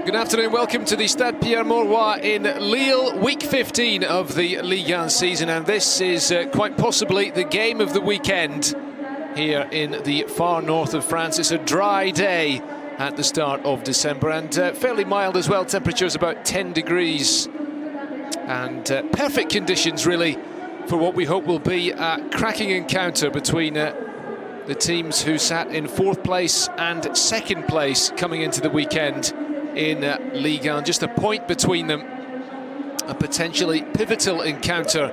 Good afternoon, welcome to the Stade Pierre-Mauroy in Lille, week 15 of the Ligue season, and this is quite possibly the game of the weekend here in the far north of France. It's a dry day at the start of December and fairly mild as well, temperatures about 10 degrees and perfect conditions really for what we hope will be a cracking encounter between the teams who sat in 4th place and 2nd place coming into the weekend in Ligue 1. Just a point between them, a potentially pivotal encounter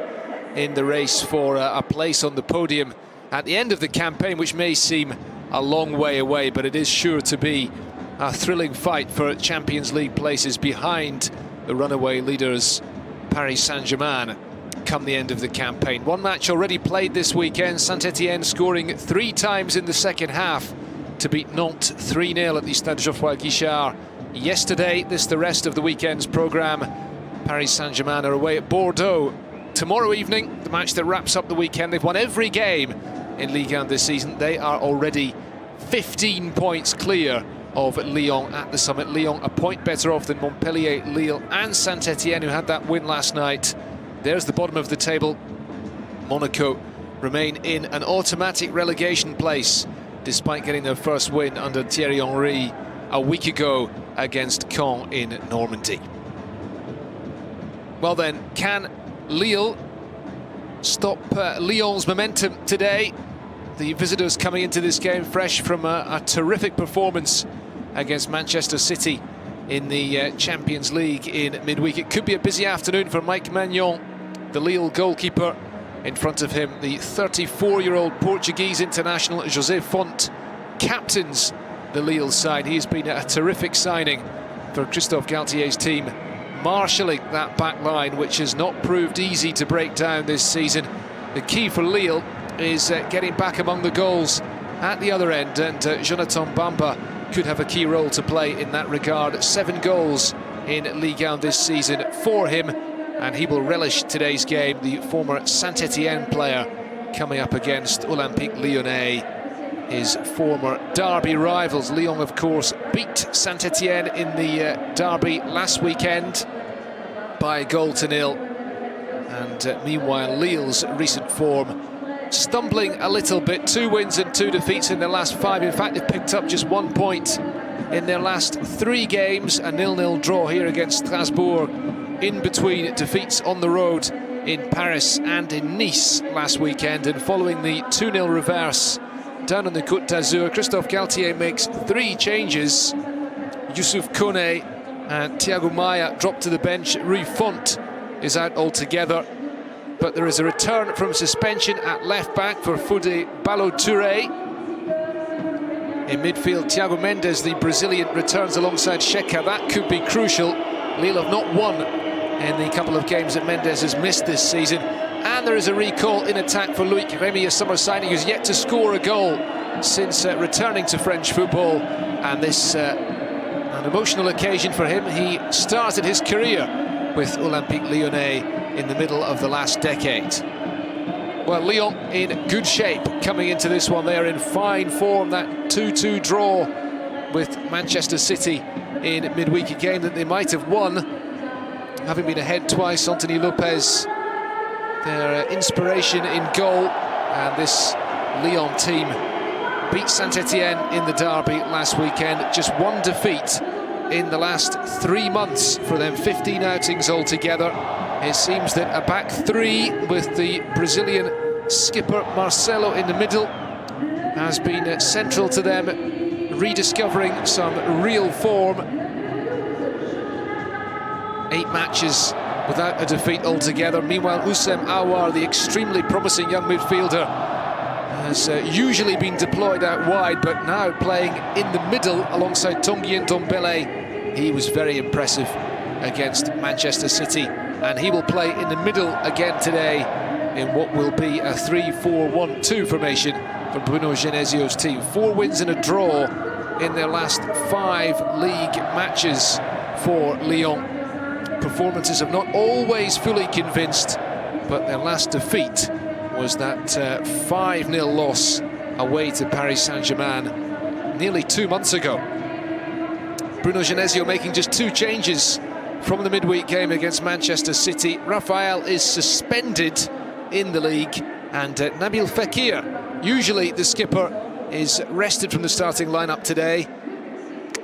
in the race for a place on the podium at the end of the campaign, which may seem a long way away, but it is sure to be a thrilling fight for Champions League places behind the runaway leaders Paris Saint-Germain come the end of the campaign. One match already played this weekend, Saint-Etienne scoring 3 times in the second half to beat Nantes 3-0 at the Stade Geoffroy Guichard yesterday. This the rest of the weekend's programme. Paris Saint-Germain are away at Bordeaux tomorrow evening, the match that wraps up the weekend. They've won every game in Ligue 1 this season. They are already 15 points clear of Lyon at the summit. Lyon a point better off than Montpellier, Lille and Saint-Etienne, who had that win last night. There's the bottom of the table. Monaco remain in an automatic relegation place despite getting their first win under Thierry Henry a week ago against Caen in Normandy. Well then, can Lille stop Lyon's momentum today? The visitors coming into this game fresh from a terrific performance against Manchester City in the Champions League in midweek. It could be a busy afternoon for Mike Maignan, the Lille goalkeeper. In front of him, the 34-year-old Portuguese international José Fonte captains the Lille side. He has been a terrific signing for Christophe Galtier's team, marshalling that back line, which has not proved easy to break down this season. The key for Lille is getting back among the goals at the other end, and Jonathan Bamba could have a key role to play in that regard. 7 goals in Ligue 1 this season for him, and he will relish today's game, the former Saint-Etienne player coming up against Olympique Lyonnais, his former derby rivals. Lyon, of course, beat Saint-Etienne in the derby last weekend by 1-0. And meanwhile, Lille's recent form stumbling a little bit. 2 wins and 2 defeats in their last 5. In fact, they've picked up just 1 point in their last 3 games. A 0-0 draw here against Strasbourg, in between defeats on the road in Paris and in Nice last weekend. And following the 2-0 reverse down on the Côte d'Azur, Christophe Galtier makes 3 changes. Youssouf Koné and Thiago Maia drop to the bench. Rui Font is out altogether. But there is a return from suspension at left-back for Fodé Ballo-Touré. In midfield, Thiago Mendes, the Brazilian, returns alongside Xhaka. That could be crucial. Lille have not won in the couple of games that Mendes has missed this season. And there is a recall in attack for Loic Remy, a summer signing who's yet to score a goal since returning to French football. And this an emotional occasion for him. He started his career with Olympique Lyonnais in the middle of the last decade. Well, Lyon in good shape coming into this one. They're in fine form. That 2-2 draw with Manchester City in midweek, a game that they might have won, having been ahead twice. Anthony Lopez, their inspiration in goal, and this Lyon team beat Saint-Etienne in the derby last weekend. Just 1 defeat in the last 3 months for them, 15 outings altogether. It seems that a back 3 with the Brazilian skipper Marcelo in the middle has been central to them rediscovering some real form. 8 matches without a defeat altogether. Meanwhile, Oussem Aouar, the extremely promising young midfielder, has usually been deployed out wide, but now playing in the middle alongside Tanguy Ndombele. He was very impressive against Manchester City, and he will play in the middle again today in what will be a 3-4-1-2 formation for Bruno Genesio's team. 4 wins and a draw in their last 5 league matches for Lyon. Performances have not always fully convinced, but their last defeat was that 5-0 loss away to Paris Saint-Germain nearly 2 months ago. Bruno Genesio making just 2 changes from the midweek game against Manchester City. Rafael is suspended in the league, and Nabil Fekir, usually the skipper, is rested from the starting lineup today.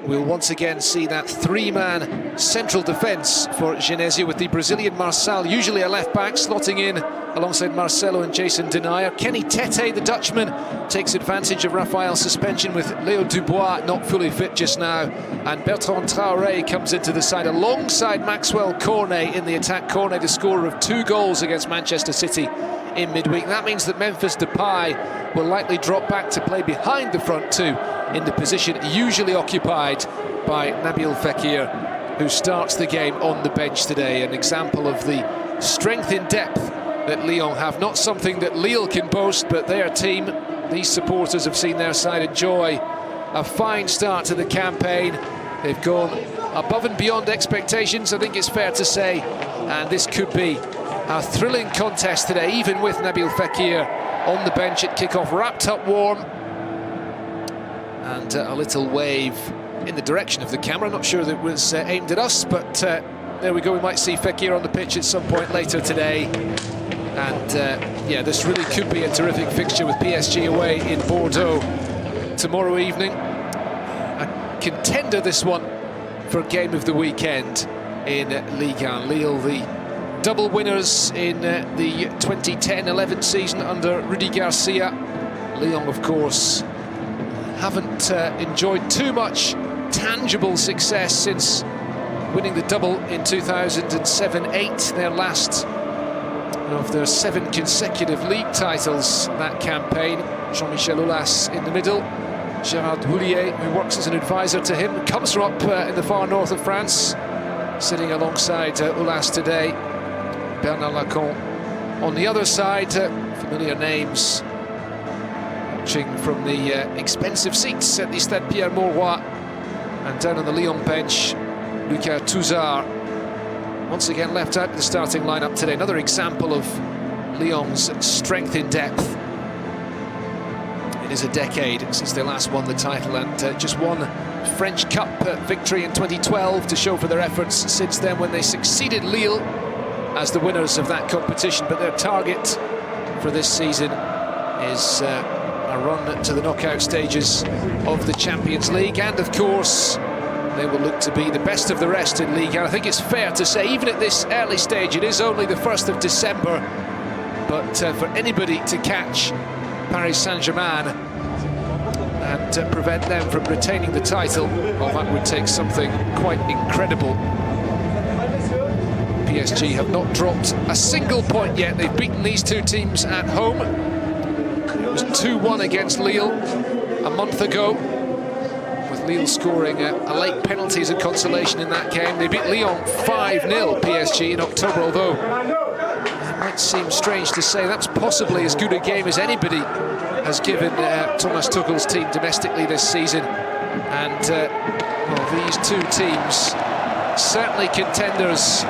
We'll once again see that 3-man central defence for Genesio, with the Brazilian Marçal, usually a left-back, slotting in alongside Marcelo and Jason Denayer. Kenny Tete, the Dutchman, takes advantage of Rafael's suspension, with Leo Dubois not fully fit just now. And Bertrand Traoré comes into the side alongside Maxwell Cornet in the attack. Cornet, the scorer of 2 goals against Manchester City in midweek. That means that Memphis Depay will likely drop back to play behind the front 2 in the position usually occupied by Nabil Fekir, who starts the game on the bench today. An example of the strength in depth that Lyon have. Not something that Lille can boast, but their team, these supporters, have seen their side enjoy a fine start to the campaign. They've gone above and beyond expectations, I think it's fair to say, and this could be a thrilling contest today, even with Nabil Fekir on the bench at kickoff, wrapped up warm. And a little wave in the direction of the camera. Not sure that it was aimed at us, but there we go. We might see Fekir on the pitch at some point later today. And yeah, this really could be a terrific fixture, with PSG away in Bordeaux tomorrow evening. A contender, this one, for game of the weekend in Ligue 1. Lille, the double winners in the 2010-11 season under Rudy Garcia. Lyon, of course, haven't enjoyed too much tangible success since winning the double in 2007-8, their last of their 7 consecutive league titles that campaign. Jean-Michel Aulas in the middle. Gérard Houllier, who works as an advisor to him, comes from up in the far north of France, sitting alongside Aulas today. Bernard Lacombe on the other side, familiar names watching from the expensive seats at the Stade Pierre-Mauroy. And down on the Lyon bench, Lucas Touzard, once again left out of the starting lineup today. Another example of Lyon's strength in depth. It is a decade since they last won the title, and just one French Cup victory in 2012 to show for their efforts since then, when they succeeded Lille as the winners of that competition. But their target for this season is a run to the knockout stages of the Champions League, and of course they will look to be the best of the rest in Ligue 1. I think it's fair to say, even at this early stage, it is only the 1st of December, but for anybody to catch Paris Saint-Germain and prevent them from retaining the title, well, that would take something quite incredible. PSG have not dropped a single point yet. They've beaten these 2 teams at home. It was 2-1 against Lille a month ago, with Lille scoring a late penalty as a consolation in that game. They beat Lyon 5-0, PSG, in October, although it might seem strange to say that's possibly as good a game as anybody has given Thomas Tuchel's team domestically this season. And well, these 2 teams certainly contenders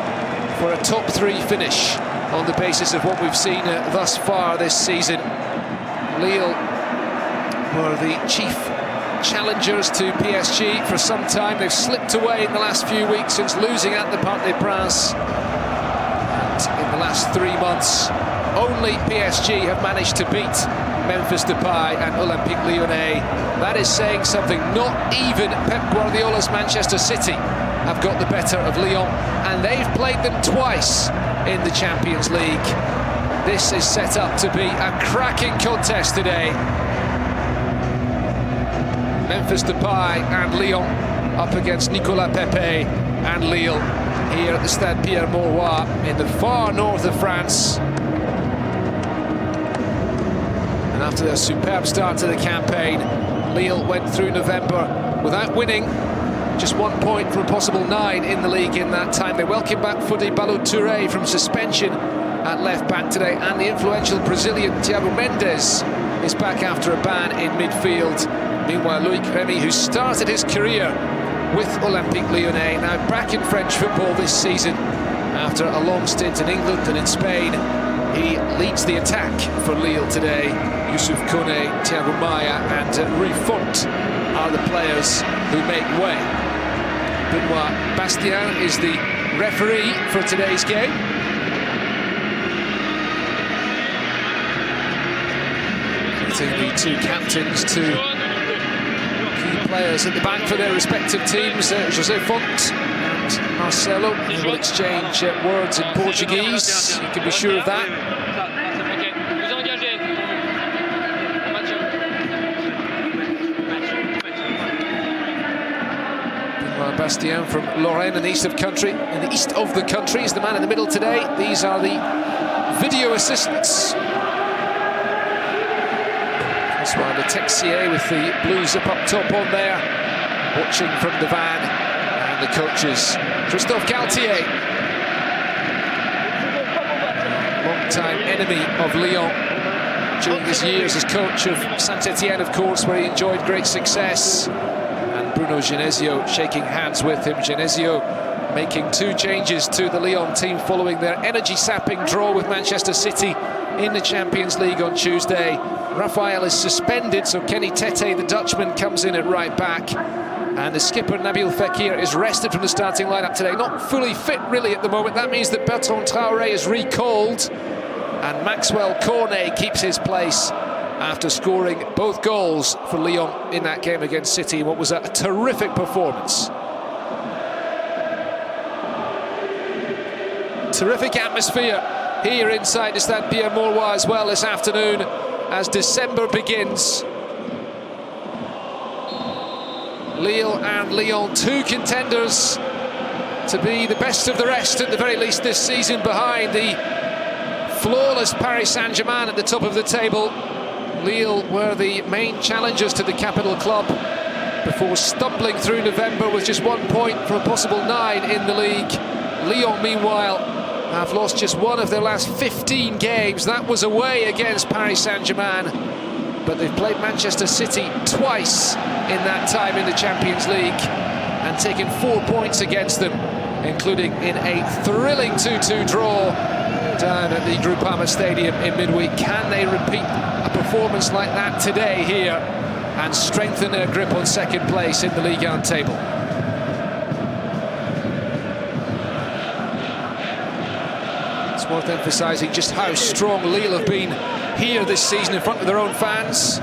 for a top 3 finish on the basis of what we've seen thus far this season. Lille were the chief challengers to PSG for some time. They've slipped away in the last few weeks since losing at the Parc des Princes. And in the last 3 months, only PSG have managed to beat Memphis Depay and Olympique Lyonnais. That is saying something. Not even Pep Guardiola's Manchester City have got the better of Lyon, and they've played them twice in the Champions League. This is set up to be a cracking contest today. Memphis Depay and Lyon up against Nicolas Pepe and Lille here at the Stade Pierre-Mauroy in the far north of France. And after their superb start to the campaign, Lille went through November without winning. Just 1 point from a possible 9 in the league in that time. They welcome back Fodé Ballo-Touré from suspension at left-back today, and the influential Brazilian Thiago Mendes is back after a ban in midfield. Meanwhile, Loic Remy, who started his career with Olympique Lyonnais, now back in French football this season after a long stint in England and in Spain. He leads the attack for Lille today. Youssouf Koné, Thiago Maia and Rui Font are the players who make way Benoit Bastien is the referee for today's game. Getting the two captains, two key players at the back for their respective teams, José Fonte and Marcelo. They will exchange words in Portuguese, you can be sure of that. Bastien from Lyon in the east of the country is the man in the middle today. These are the video assistants. François Le Texier with the blue zip up top on there, watching from the van, and the coaches Christophe Galtier, long-time enemy of Lyon during his years as coach of Saint-Etienne, of course, where he enjoyed great success. Bruno Genesio shaking hands with him. Genesio making two changes to the Lyon team following their energy-sapping draw with Manchester City in the Champions League on Tuesday. Raphael is suspended, so Kenny Tete, the Dutchman, comes in at right back. And the skipper, Nabil Fekir, is rested from the starting lineup today. Not fully fit, really, at the moment. That means that Bertrand Traoré is recalled. And Maxwell Cornet keeps his place after scoring both goals for Lyon in that game against City, what was a terrific performance. Terrific atmosphere here inside the Stade Pierre-Mauroy as well this afternoon as December begins. Lille and Lyon, two contenders to be the best of the rest at the very least this season, behind the flawless Paris Saint-Germain at the top of the table. Lille were the main challengers to the capital club before stumbling through November with just 1 point from a possible 9 in the league. Lyon, meanwhile, have lost just one of their last 15 games. That was away against Paris Saint-Germain, but they've played Manchester City twice in that time in the Champions League and taken 4 points against them, including in a thrilling 2-2 draw down at the Groupama Stadium in midweek. Can they repeat a performance like that today here and strengthen their grip on second place in the Ligue 1 table? It's worth emphasising just how strong Lille have been here this season in front of their own fans.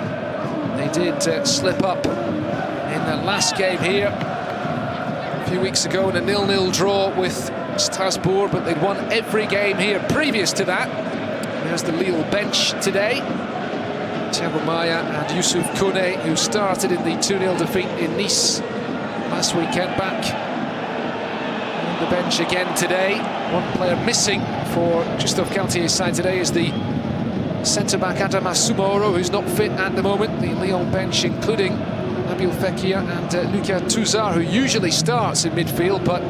They did slip up in the last game here a few weeks ago in a 0-0 draw with Strasbourg, but they'd won every game here previous to that. There's the Lille bench today. Thiago Maia and Youssouf Kone, who started in the 2-0 defeat in Nice last weekend, back on the bench again today. One player missing for Christophe Galtier's side today is the centre-back Adama Soumoro, who's not fit at the moment. The Lyon bench including Nabil Fekir and Lucas Touzard, who usually starts in midfield, but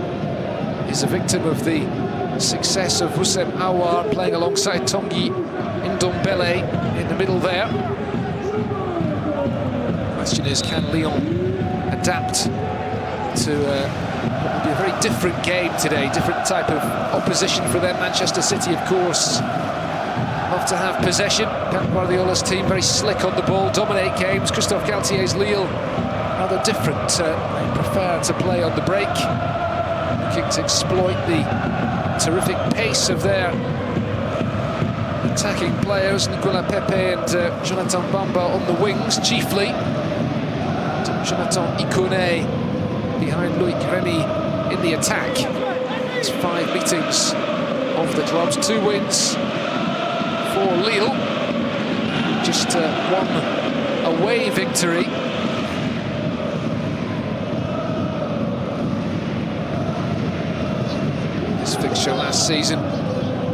is a victim of the success of Houssem Aouar playing alongside Tanguy Ndombele in the middle there. Question is, can Lyon adapt to what will be a very different game today, different type of opposition for them. Manchester City, of course, love to have possession. Pep Guardiola's team very slick on the ball, dominate games. Christophe Galtier's Lille rather different. They prefer to play on the break, looking to exploit the terrific pace of their attacking players, Nicolas Pepe and Jonathan Bamba on the wings chiefly. And Jonathan Ikone behind Loïc Remy in the attack. It's 5 meetings of the clubs, 2 wins for Lille, just one away victory. This fixture last season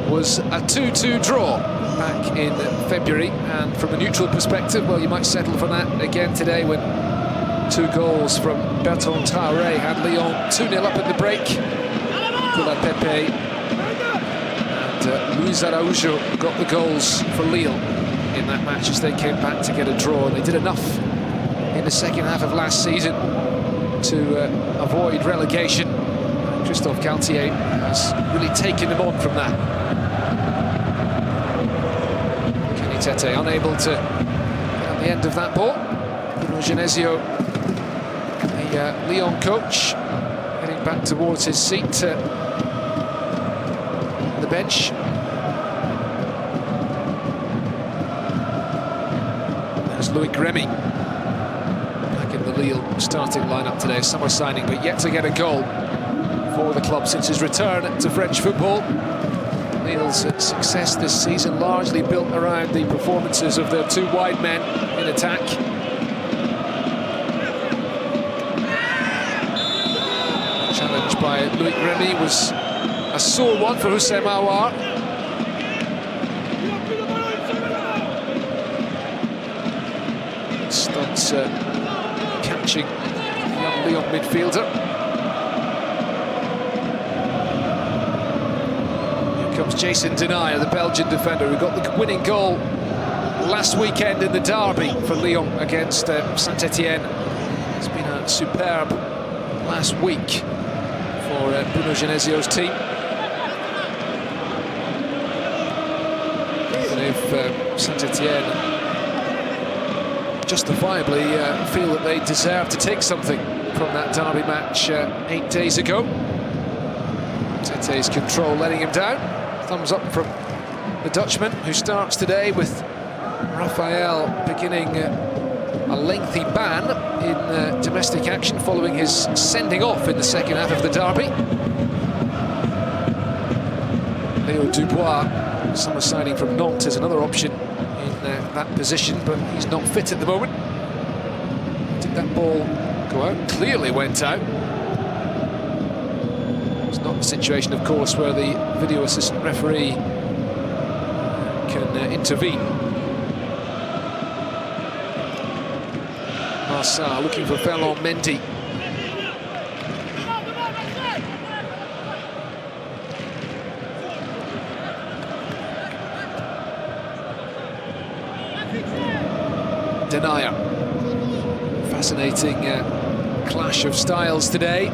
was a 2-2 draw back in February, and from a neutral perspective, well, you might settle for that again today when 2 goals from Bertrand Traoré had Lyon 2-0 up at the break. Nicolas Pepe and Luis Araujo got the goals for Lille in that match as they came back to get a draw. They did enough in the second half of last season to avoid relegation. Christophe Galtier has really taken them on from that. Kenny Tete unable to get on the end of that ball. Bruno Genesio, the Lyon coach, getting back towards his seat on the bench. There's Loic Remy back in the Lille starting lineup today, summer signing, but yet to get a goal for the club since his return to French football. Lille's success this season largely built around the performances of their two wide men in attack. The challenge by Loic Remy was a sore one for Houssem Aouar. Studs catching the young Lyon midfielder. Comes Jason Denayer, the Belgian defender, who got the winning goal last weekend in the derby for Lyon against Saint-Etienne. It's been a superb last week for Bruno Genesio's team. Even if Saint-Etienne justifiably feel that they deserve to take something from that derby match 8 days ago. Tete's control letting him down. Thumbs up from the Dutchman, who starts today with Raphael beginning a lengthy ban in domestic action following his sending off in the second half of the derby. Léo Dubois, summer signing from Nantes, is another option in that position, but he's not fit at the moment. Did that ball go out? Clearly went out. It's not the situation, of course, where the video assistant referee can intervene. Marçal looking for Ferland Mendy. Denayer. Fascinating clash of styles today.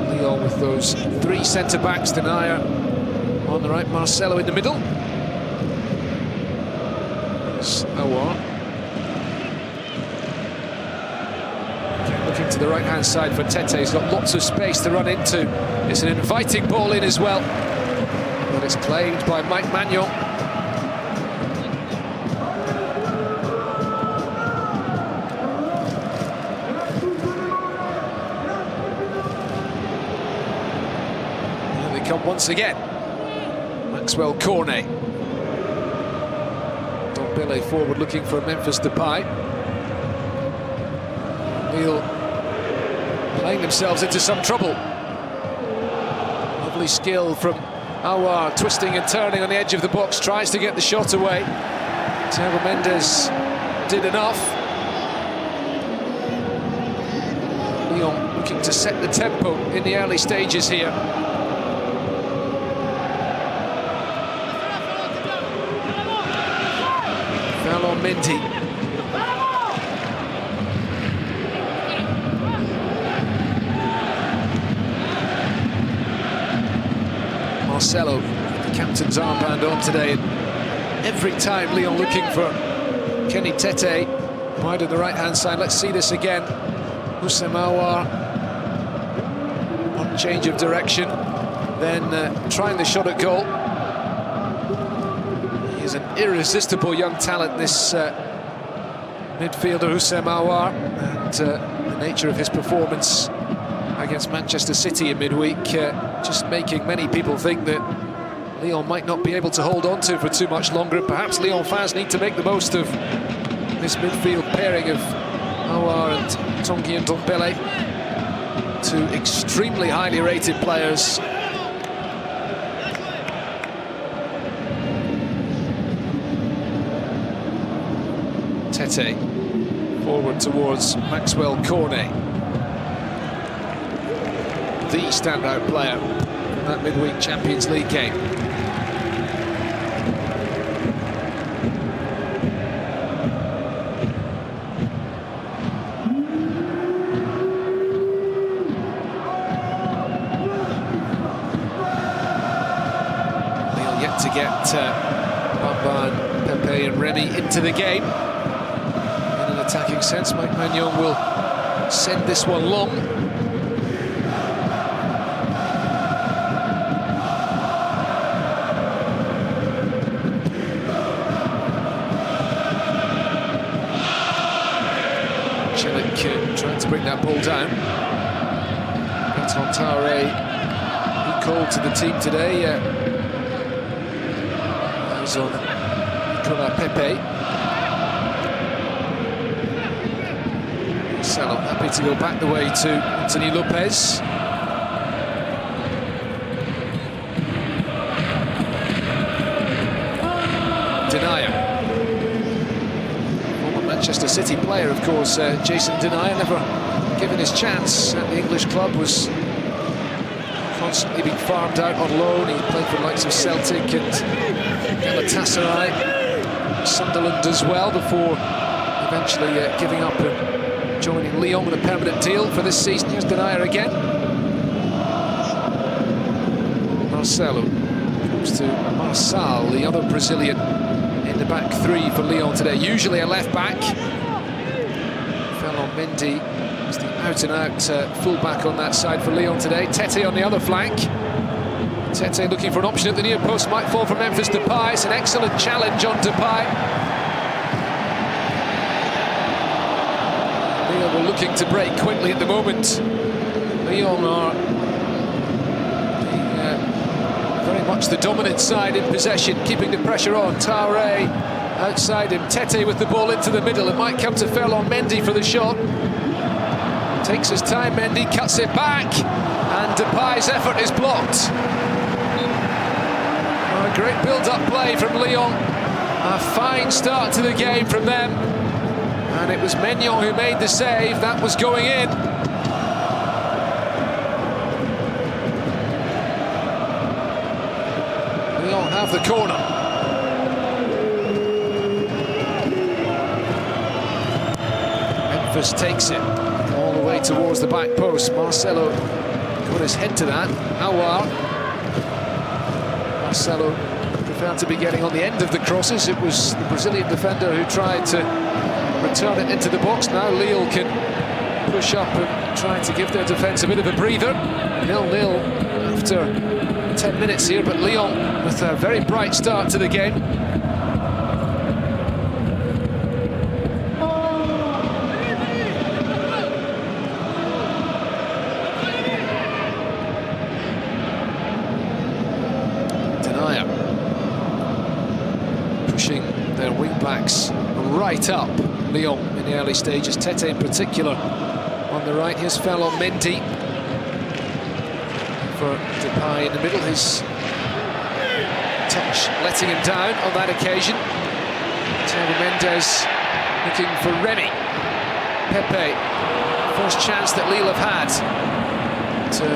Lyon with those three centre-backs, Denayer on the right, Marcelo in the middle. There's Aouar. Looking to the right-hand side for Tete. He's got lots of space to run into. It's an inviting ball in as well, but it's claimed by Mike Magnon. Come once again, Maxwell Cornet. Dombele forward looking for Memphis Depay. Lille playing themselves into some trouble. Lovely skill from Aouar, twisting and turning on the edge of the box, tries to get the shot away. Thiago Mendes did enough. Lyon looking to set the tempo in the early stages here. Ferland Mendy. Marcelo, the captain's armband on today. And every time Lyon looking for Kenny Tete wide on the right-hand side. Let's see this again. Houssem Aouar, one change of direction, then trying the shot at goal. He's an irresistible young talent, this midfielder Houssem Aouar, and the nature of his performance against Manchester City in midweek just making many people think that Lyon might not be able to hold on to for too much longer. Perhaps Lyon fans need to make the most of this midfield pairing of Aouar and Tanguy and Dombele, two extremely highly rated players. Tete forward towards Maxwell Cornet, the standout player in that midweek Champions League game. Lille yet to get Bamba, Pepe and Remy into the game. In an attacking sense, Mike Magnon will send this one long. bring that ball down. Bertrand Traoré, he called to the team today. That was on Nicolas Pepe. Marcelo happy to go back the way to Anthony Lopez. Denayer. Former Manchester City player, of course, Jason Denayer, never given his chance at the English club, was constantly being farmed out on loan. He played for the likes of Celtic and Galatasaray, Sunderland as well, before eventually giving up and joining Lyon on a permanent deal for this season. Here's Denayer again. Marcelo comes to Marçal, the other Brazilian in the back three for Lyon today. Usually a left back. Ferland Mendy is the out-and-out full-back on that side for Lyon today. Tete on the other flank. Tete looking for an option at the near post, might fall from Memphis Depay. It's an excellent challenge on Depay. Lyon were looking to break quickly at the moment. Lyon are very much the dominant side in possession, keeping the pressure on. Traoré outside him, Tete with the ball into the middle. It might come to Ferland Mendy for the shot. Takes his time, Mendy cuts it back, and Depay's effort is blocked. A great build-up play from Lyon. A fine start to the game from them. And it was Maignan who made the save. That was going in. Lyon have the corner. Memphis takes it all the way towards the back post. Marcelo got his head to that. Aouar. Marcelo preferred to be getting on the end of the crosses. It was the Brazilian defender who tried to return it into the box. Now Lille can push up and try to give their defence a bit of a breather. 0-0 after 10 minutes here, but Lyon with a very bright start to the game. Denayer pushing their wing-backs right up Lyon in the early stages. Tete in particular on the right. Here's Ferland Mendy for Depay in the middle. His touch letting him down on that occasion. Tony Mendes looking for Remy. Pepe, first chance that Lille have had to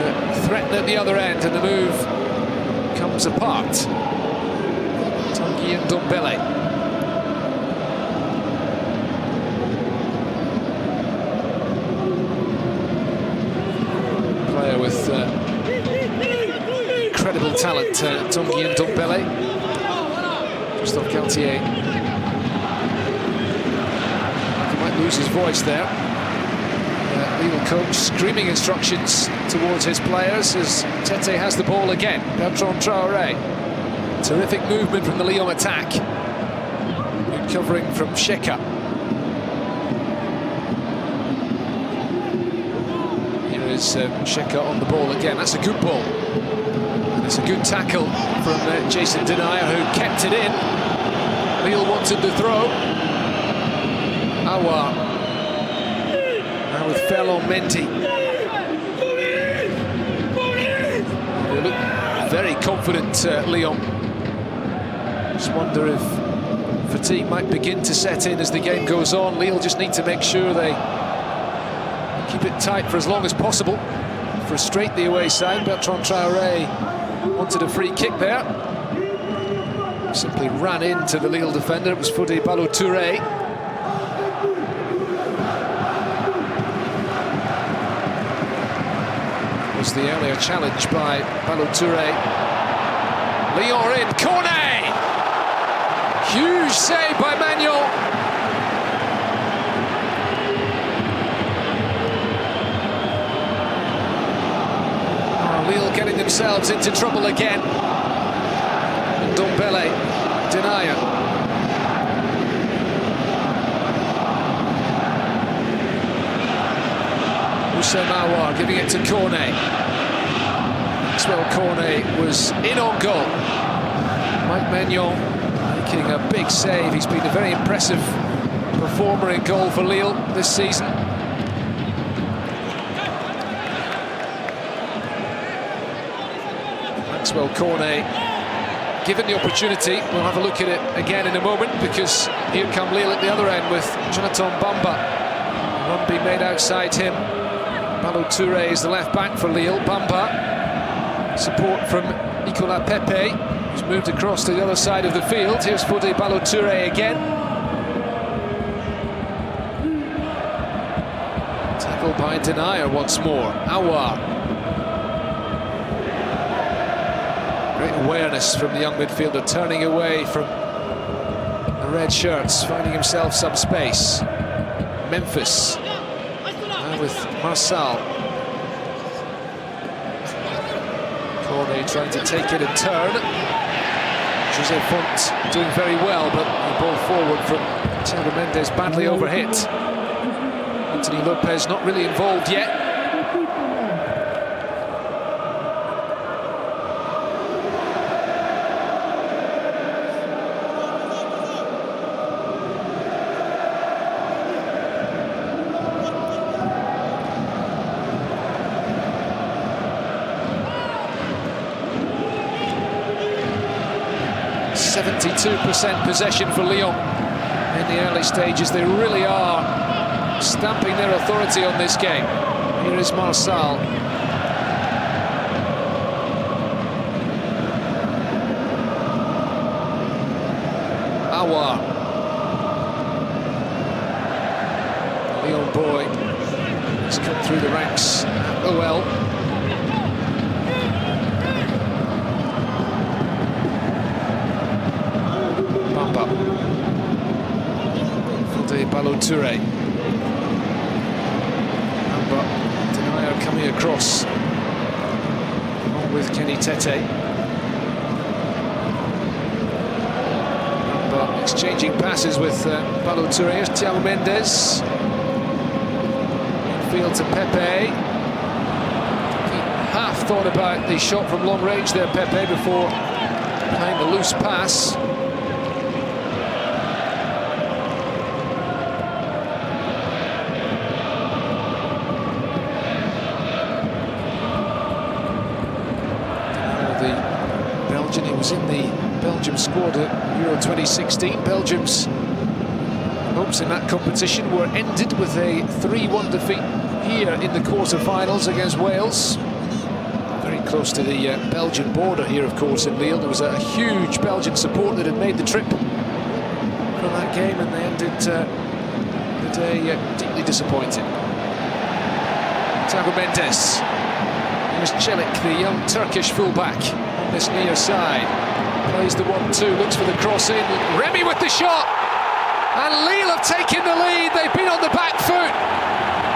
threaten at the other end, and the move comes apart. Tanguy Ndombele. Player with incredible talent, Tanguy Ndombele. Christophe Galtier. He might lose his voice there. Lille coach screaming instructions towards his players as Tete has the ball again. Bertrand Traoré. Terrific movement from the Lyon attack. Good covering from Sheka. Here is Sheka on the ball again. That's a good ball. And it's a good tackle from Jason Denayer, who kept it in. Lille wanted the throw. Aouar. Now with Ferland Mendy. They look very confident, Lyon. Just wonder if fatigue might begin to set in as the game goes on. Lille just need to make sure they keep it tight for as long as possible. Frustrate the away side. Bertrand Traoré wanted a free kick there. Simply ran into the Lille defender. It was Fodé Ballo-Touré. Was the earlier challenge by Ballo-Touré. Lyon in, Cornet! Huge save by Maignan. Lille getting themselves into trouble again. Ndombele, Denayer. Moussa Mawar giving it to Cornet. Maxwell Cornet was in on goal. Mike Maignan making a big save. He's been a very impressive performer in goal for Lille this season. Maxwell Cornet given the opportunity. We'll have a look at it again in a moment, because here come Lille at the other end with Jonathan Bamba. Run being made outside him. Ballo Touré is the left back for Lille. Bamba, support from Nicolas Pepe, who's moved across to the other side of the field. Here's Fodé Ballo-Touré again. Tackled by Denier once more. Aouar. Great awareness from the young midfielder, turning away from the red shirts, finding himself some space. Memphis. Now with Marsal. Cornet trying to take it and turn. Jose Font doing very well, but the ball forward from Thiago Mendes badly overhit. Anthony Lopez not really involved yet. 72% possession for Lyon in the early stages. They really are stamping their authority on this game. Here is Marsal. Aouar. Lyon boy has come through the ranks. OL. Fodé Ballo-Touré. Denier coming across along with Kenny Tete. Exchanging passes with Ballo-Touré. Here's Thiago Mendes. Infield to Pepe. He half thought about the shot from long range there, Pepe, before playing the loose pass. He was in the Belgium squad at Euro 2016. Belgium's hopes in that competition were ended with a 3-1 defeat here in the quarter-finals against Wales. Very close to the Belgian border here, of course, in Lille. There was a huge Belgian support that had made the trip for that game, and they ended the day deeply disappointed. Thiago Mendes. Here's Celik, the young Turkish fullback. This near side, plays the 1-2, looks for the cross in. Remy with the shot, and Lille have taken the lead. They've been on the back foot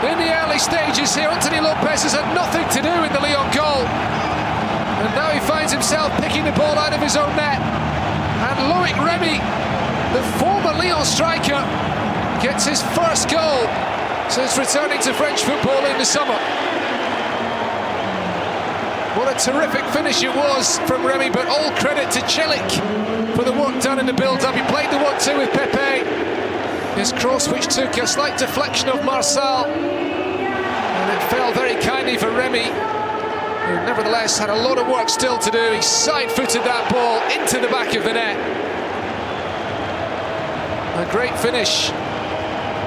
in the early stages here. Anthony Lopez has had nothing to do in the Lyon goal, and now he finds himself picking the ball out of his own net. And Loic Remy, the former Lyon striker, gets his first goal since returning to French football in the summer. What a terrific finish it was from Remy, but all credit to Celik for the work done in the build-up. He played the 1-2 with Pepe. His cross, which took a slight deflection of Marsal, and it fell very kindly for Remy, who nevertheless had a lot of work still to do. He side-footed that ball into the back of the net. A great finish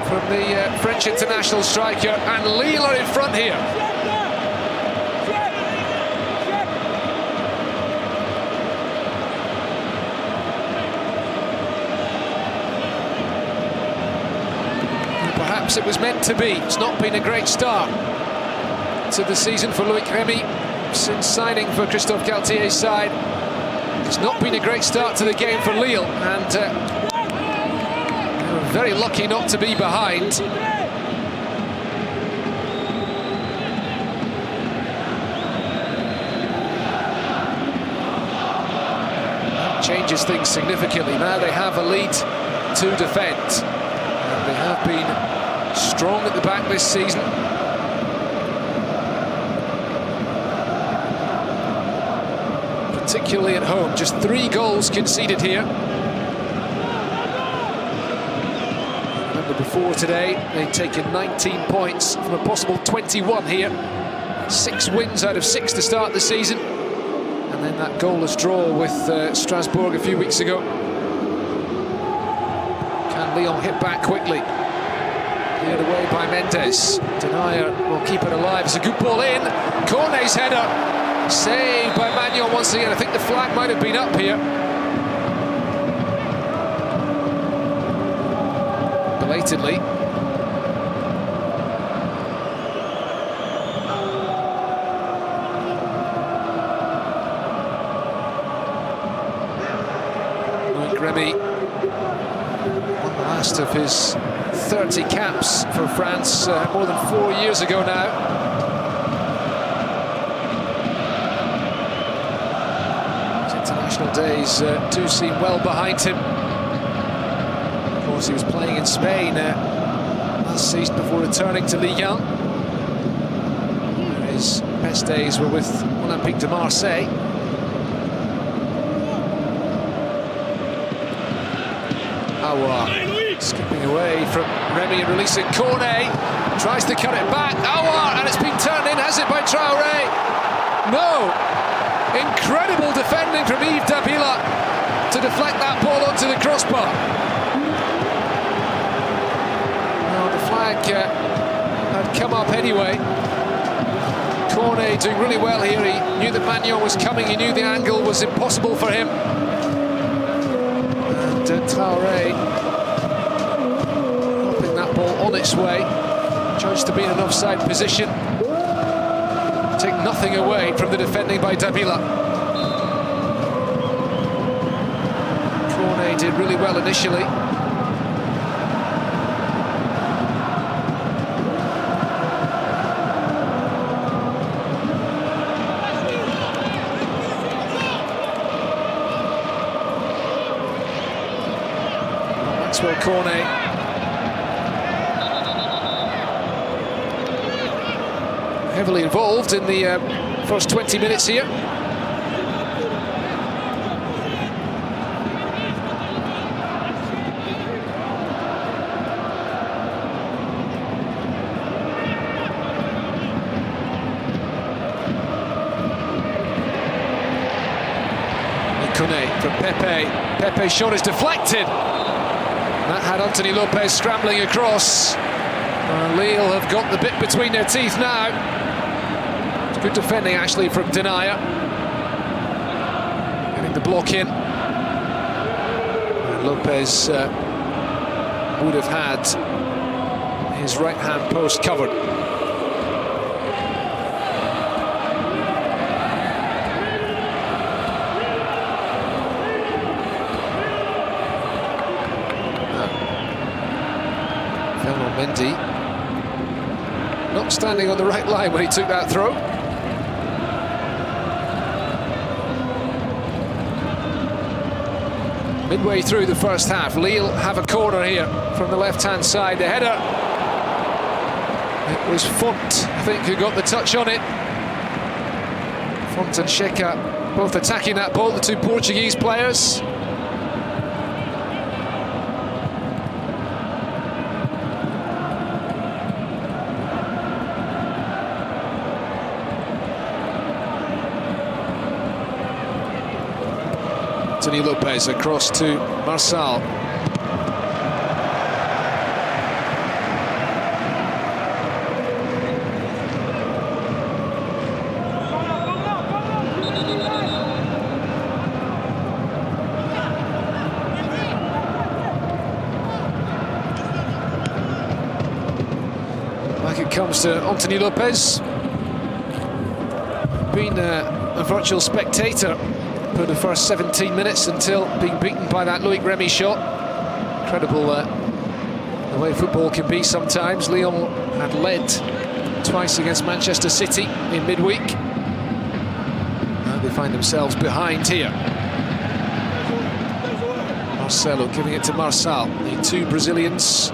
from the French international striker, and Lille are in front here. Perhaps it was meant to be. It's not been a great start to the season for Loic Remy since signing for Christophe Galtier's side. It's not been a great start to the game for Lille, and they were very lucky not to be behind. That changes things significantly. Now they have a lead to defend. And they have been strong at the back this season. particularly at home. Just 3 goals conceded here. Remember before today, they'd taken 19 points from a possible 21 here. 6 wins out of 6 to start the season. And then that goalless draw with Strasbourg a few weeks ago. Can Lyon hit back quickly? Cleared away by Mendes. Denier will keep it alive. It's a good ball in. Cornet's header. Saved by Magnon once again. I think the flag might have been up here. Belatedly. Remy won the last of his 30 caps for France more than 4 years ago now. His international days do seem well behind him. Of course, he was playing in Spain last season before returning to Lyon. His best days were with Olympique de Marseille. Skipping away from Remy and releasing Cornet. Tries to cut it back. Aouar, and it's been turned in, has it, by Traoré? No! Incredible defending from Yves Davila to deflect that ball onto the crossbar. Well, the flag had come up anyway. Cornet doing really well here. He knew that Magnon was coming. He knew the angle was impossible for him. And Traoré helping that ball on its way. Judged to be in an offside position. Take nothing away from the defending by Davila. Cornet did really well initially. Cornet. Heavily involved in the first 20 minutes here. Cornet from Pepe. Pepe's shot is deflected. That had Anthony Lopez scrambling across. Lille have got the bit between their teeth now. It's good defending actually from Denier. Getting the block in. And Lopez would have had his right-hand post covered. Mendy not standing on the right line when he took that throw. Midway through the first half, Lille have a corner here from the left-hand side. The header, it was Font, I think, who got the touch on it. Font and Checa both attacking that ball, the two Portuguese players. Anthony Lopez across to Marçal. Back it comes to Anthony Lopez. Been a virtual spectator for the first 17 minutes until being beaten by that Loic Remy shot. Incredible the way football can be sometimes. Lyon had led twice against Manchester City in midweek. Now they find themselves behind here. Marcelo giving it to Marçal. The two Brazilians.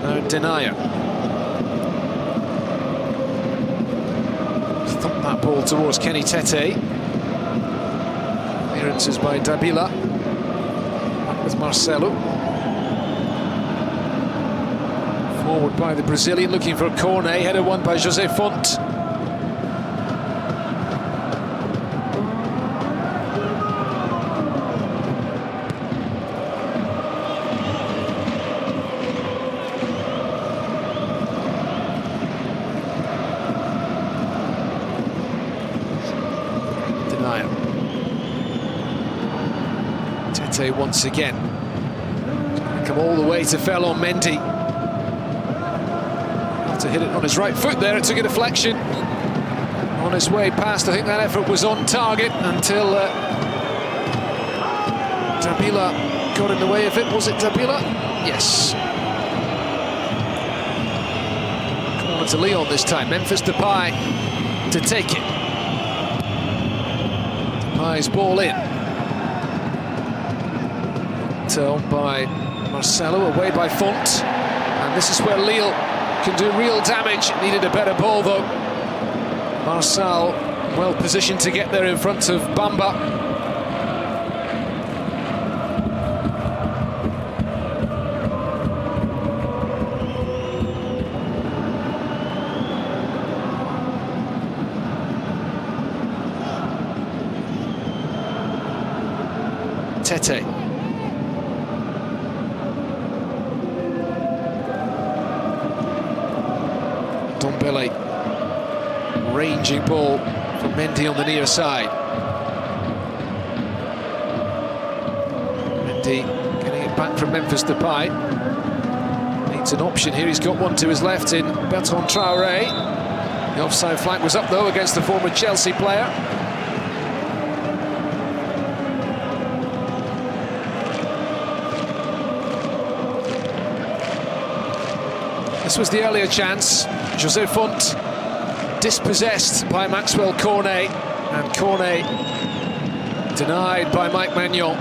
Now Denier. Thumped that ball towards Kenny Tete. Clearances by Davila. Back with Marcelo. Forward by the Brazilian, looking for Cornet. Header won by José Font. Tete once again. Come all the way to Ferland Mendy. To hit it on his right foot there, it took a deflection. On his way past, I think that effort was on target until Davila got in the way of it. Was it Davila? Yes. Corner to Lyon this time. Memphis Depay to take it. Depay's ball in. On by Marcelo, away by Font. And this is where Lille can do real damage. Needed a better ball though. Marcel well positioned to get there in front of Bamba. Tete. Dombele, ranging ball from Mendy on the near side. Mendy getting it back from Memphis Depay. Needs an option here, he's got one to his left in Bertrand Traoré. The offside flag was up though against the former Chelsea player. This was the earlier chance. José Font dispossessed by Maxwell Cornet, and Cornet denied by Mike Maignan.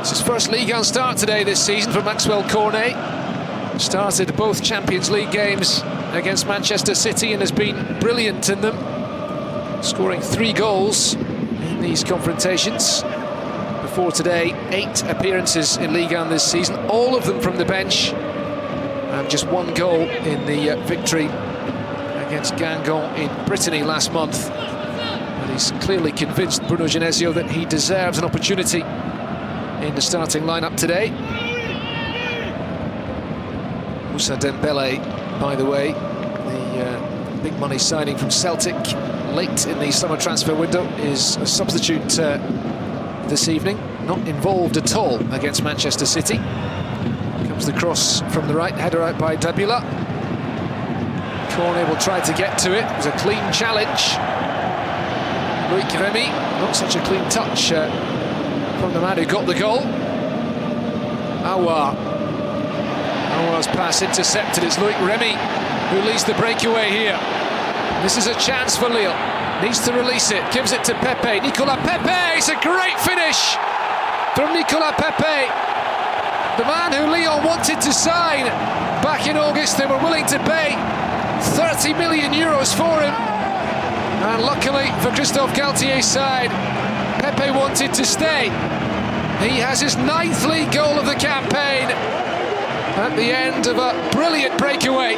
It's his first Ligue 1 start today this season for Maxwell Cornet. Started both Champions League games against Manchester City and has been brilliant in them, scoring 3 goals in these confrontations. Before today, 8 appearances in Ligue 1 this season, all of them from the bench, and just 1 goal in the victory against Guingamp in Brittany last month. And he's clearly convinced Bruno Genesio that he deserves an opportunity in the starting lineup today. Moussa Dembele, by the way, the big money signing from Celtic late in the summer transfer window, is a substitute this evening, not involved at all against Manchester City. Comes the cross from the right, header out by Davila. Cornet will try to get to it. It was a clean challenge. Loic Remy, not such a clean touch from the man who got the goal. Aouar's pass intercepted. It's Loic Remy who leads the breakaway here. This is a chance for Lille. Needs to release it, gives it to Pepe. Nicolas Pepe, it's a great finish from Nicolas Pepe. The man who Lyon wanted to sign back in August. They were willing to pay 30 million euros for him. And luckily for Christophe Galtier's side, Pepe wanted to stay. He has his 9th league goal of the campaign at the end of a brilliant breakaway.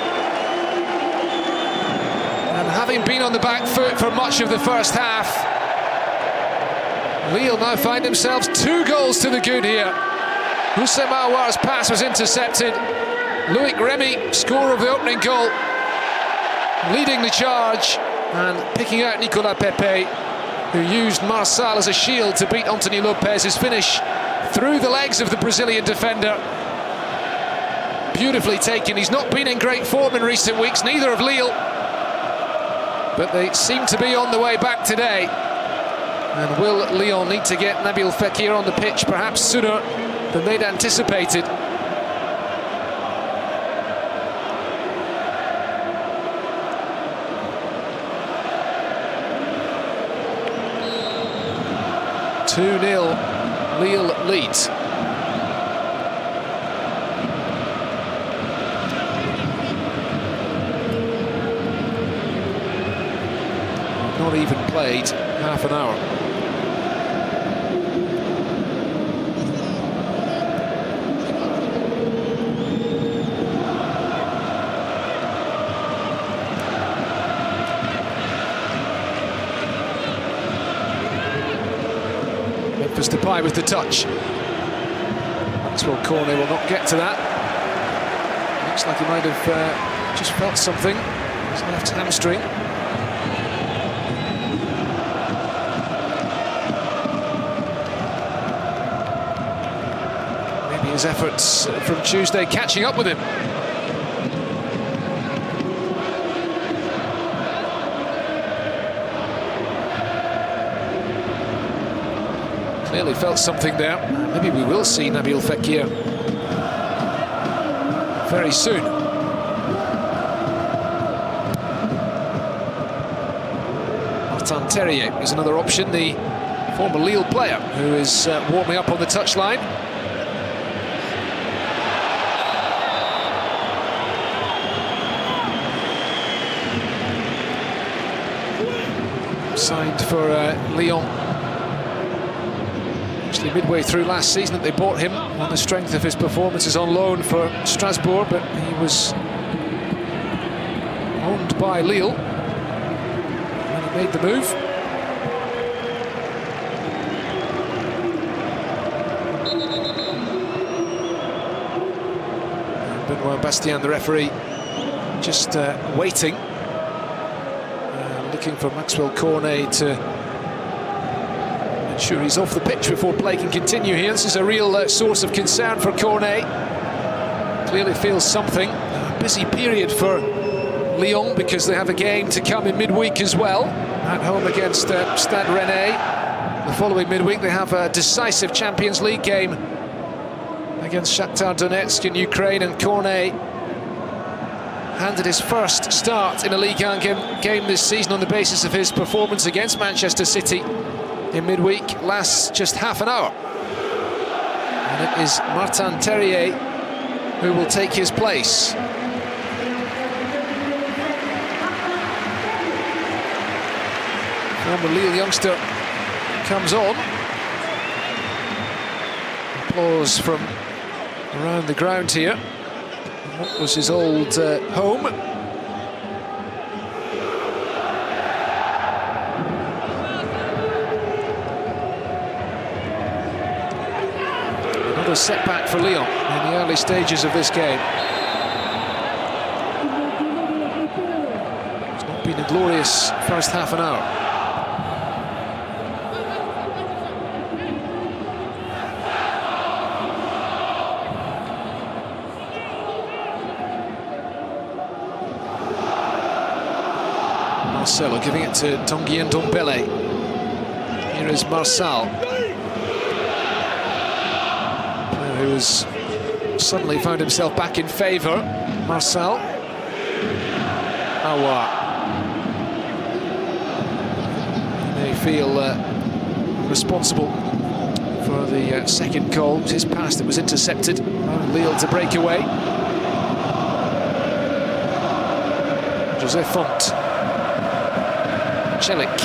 And having been on the back foot for much of the first half, Lille now find themselves 2 goals to the good here. Houssem Aouar's pass was intercepted. Loic Remy, scorer of the opening goal, leading the charge and picking out Nicolas Pepe, who used Marçal as a shield to beat Anthony Lopez's finish through the legs of the Brazilian defender. Beautifully taken. He's not been in great form in recent weeks, neither of Lille, but they seem to be on the way back today. And will Lyon need to get Nabil Fekir on the pitch perhaps sooner than they'd anticipated? (2-0) Lille leads. Not not even played half an hour. Memphis Depay with the touch. Maxwell Cornet will not get to that. Looks like he might have just felt something. His left hamstring. Maybe his efforts from Tuesday catching up with him. Clearly felt something there. Maybe we will see Nabil Fekir very soon. Martin Terrier is another option, the former Lille player who is warming up on the touchline. Signed for Lyon. Actually midway through last season that they bought him on the strength of his performances on loan for Strasbourg, but he was owned by Lille when he made the move. And Benoit Bastien, the referee, just waiting, looking for Maxwell Cornet to ensure he's off the pitch before play can continue here. This is a real source of concern for Cornet. Clearly feels something. A busy period for Lyon because they have a game to come in midweek as well. At home against Stade Rennais. The following midweek they have a decisive Champions League game against Shakhtar Donetsk in Ukraine, and Cornet handed his first start in a Ligue 1 game this season on the basis of his performance against Manchester City in midweek. Lasts just half an hour. And it is Martin Terrier who will take his place. Former Lille youngster comes on. Applause from around the ground here. What was his old home? Another setback for Lyon in the early stages of this game. It's not been a glorious first half an hour. Marcelo giving it to Tanguy Ndombele. Here is Marçal, who has suddenly found himself back in favour. Marçal. Aouar. He may feel responsible for the second goal. It was his pass that was intercepted. Lille to break away. José Font. Celik,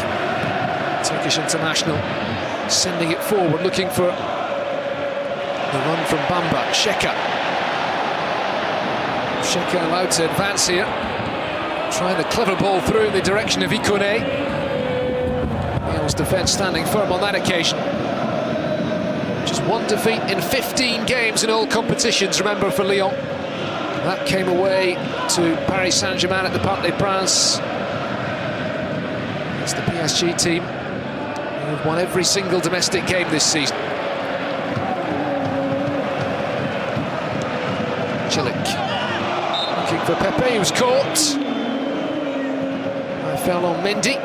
Turkish international, sending it forward, looking for the run from Bamba. Sheka allowed to advance here, trying a clever ball through in the direction of Ikone. Lyon's defence standing firm on that occasion. Just one defeat in 15 games in all competitions, remember, for Lyon. That came away to Paris Saint-Germain at the Parc des Princes. It's the PSG team who have won every single domestic game this season. Celik looking for Pepe, he was caught. Fell on Mendy.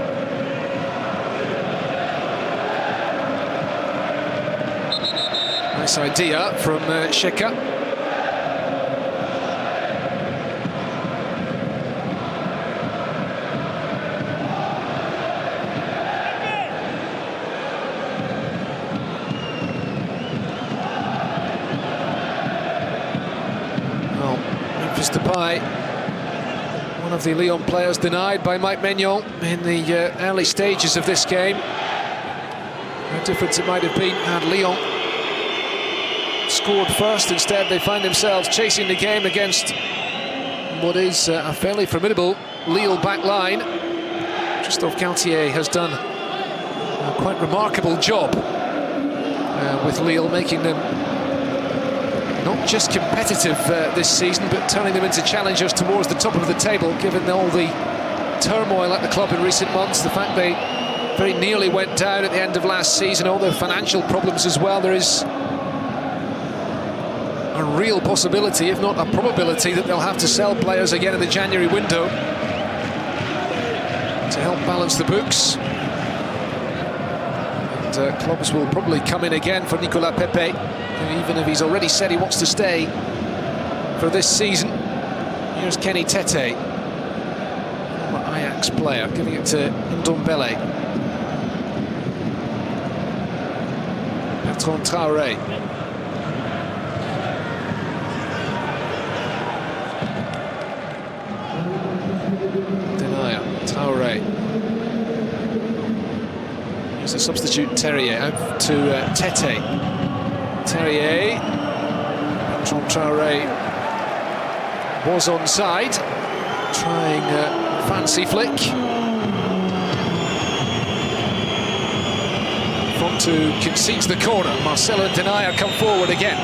Nice idea from Sheka. Depay, one One of the Lyon players denied by Mike Maignan in the early stages of this game. How different it might have been had Lyon scored first. Instead, they find themselves chasing the game against what is a fairly formidable Lille back line. Christophe Galtier has done a quite remarkable job with Lille, making them not just competitive this season, but turning them into challengers towards the top of the table, given all the turmoil at the club in recent months, the fact they very nearly went down at the end of last season, all their financial problems as well. There is a real possibility, if not a probability, that they'll have to sell players again in the January window to help balance the books. And clubs will probably come in again for Nicolas Pepe, even if he's already said he wants to stay for this season. Here's Kenny Tete, former Ajax player, giving it to Ndombele. Bertrand Traoré. Traoré. Here's a substitute, Terrier, out to Tete. Terrier. Bertrand Traoré was onside, trying a fancy flick. Fontu concedes the corner. Marcelo and Denayer come forward again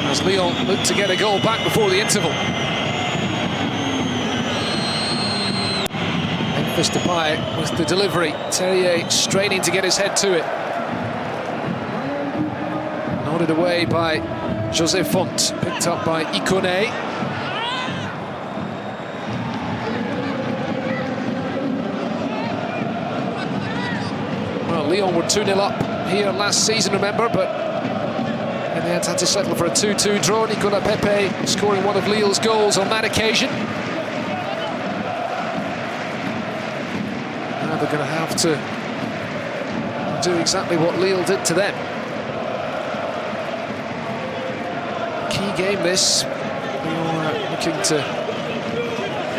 as Lyon look to get a goal back before the interval. Depay with the delivery. Terrier straining to get his head to it. Nodded away by José Font, picked up by Ikone. Well, Lyon were 2-0 up here last season, remember, but in the end had to settle for a 2-2 draw. Nicolas Pepe scoring one of Lille's goals on that occasion. They're going to have to do exactly what Lille did to them. Key game this. Lyon looking to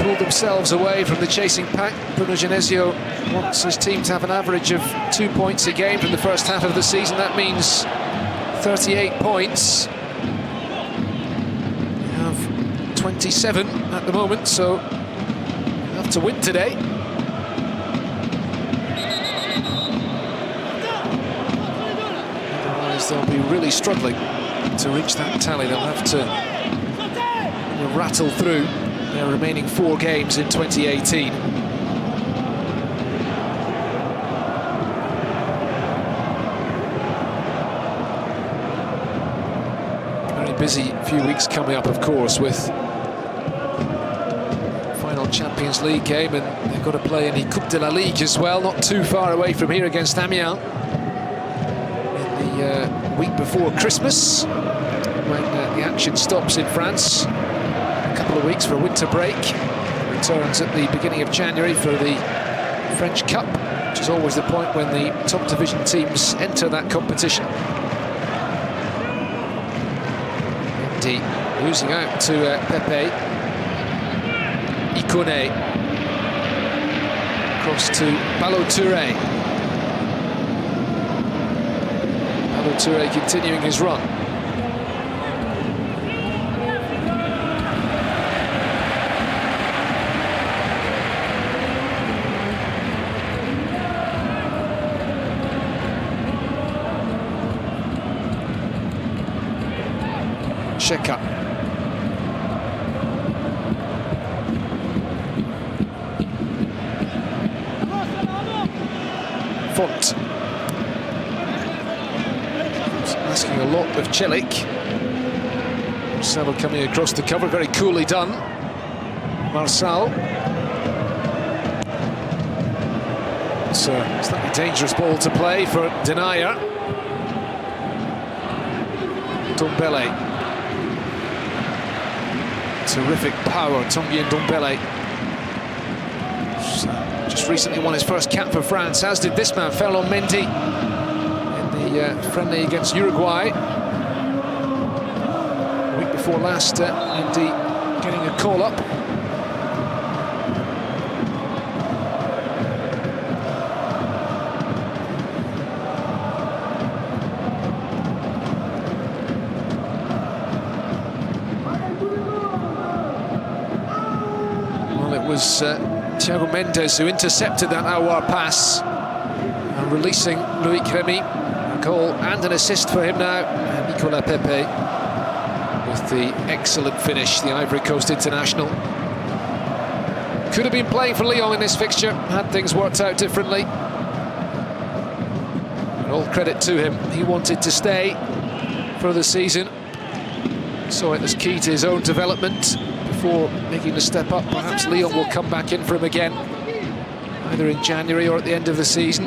pull themselves away from the chasing pack. Bruno Genesio wants his team to have an average of 2 points a game from the first half of the season. That means 38 points. You have 27 at the moment, so you have to win today. They'll be really struggling to reach that tally. They'll have to rattle through their remaining 4 games in 2018. Very busy few weeks coming up, of course, with final Champions League game, and they've got to play in the Coupe de la Ligue as well, not too far away from here against Amiens. Week before Christmas, when the action stops in France. A couple of weeks for a winter break. Returns at the beginning of January for the French Cup, which is always the point when the top division teams enter that competition. Indeed, losing out to Pepe. Ikone. Cross to Ballo-Touré. Touré continuing his run. Sheka. Font. Asking a lot of Celik. Marcelo coming across the cover, very coolly done. Marçal. It's a slightly dangerous ball to play for Denayer. Ndombele. Terrific power, Tanguy Ndombele. Just recently won his first cap for France, as did this man, Ferland Mendy, in the friendly against Uruguay. A week before last, Mendy getting a call-up. was Thiago Mendes who intercepted that Aouar pass, and releasing Loic Remy. A goal and an assist for him now. And Nicolas Pepe with the excellent finish, the Ivory Coast international. Could have been playing for Lyon in this fixture had things worked out differently. But all credit to him, he wanted to stay for the season. Saw it as key to his own development before making the step up. Perhaps Lyon will come back in for him again, either in January or at the end of the season.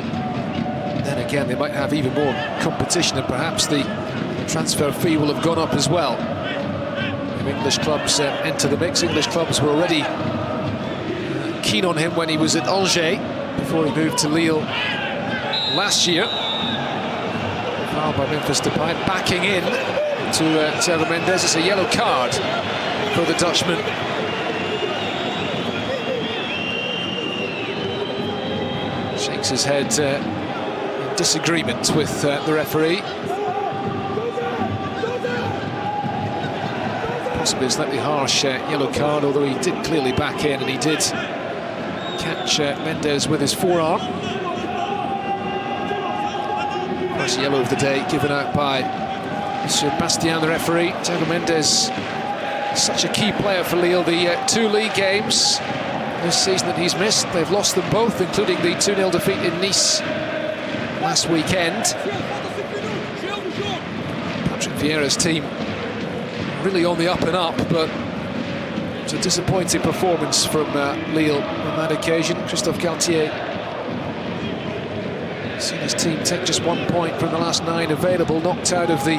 Then again, they might have even more competition, and perhaps the transfer fee will have gone up as well. If English clubs enter the mix, English clubs were already keen on him when he was at Angers before he moved to Lille last year. Foul by Memphis Depay, backing in to Thiago Mendes. It's a yellow card for the Dutchman. Shakes his head in disagreement with the referee. Possibly a slightly harsh yellow card, although he did clearly back in, and he did catch Mendes with his forearm. First yellow of the day given out by Monsieur Bastien, the referee. Thiago Mendes, such a key player for Lille. The 2 league games this season that he's missed, they've lost them both, including the 2-0 defeat in Nice last weekend. Patrick Vieira's team really on the up and up, but it's a disappointing performance from Lille on that occasion. Christophe Galtier seen his team take just 1 point from the last 9 available, knocked out of the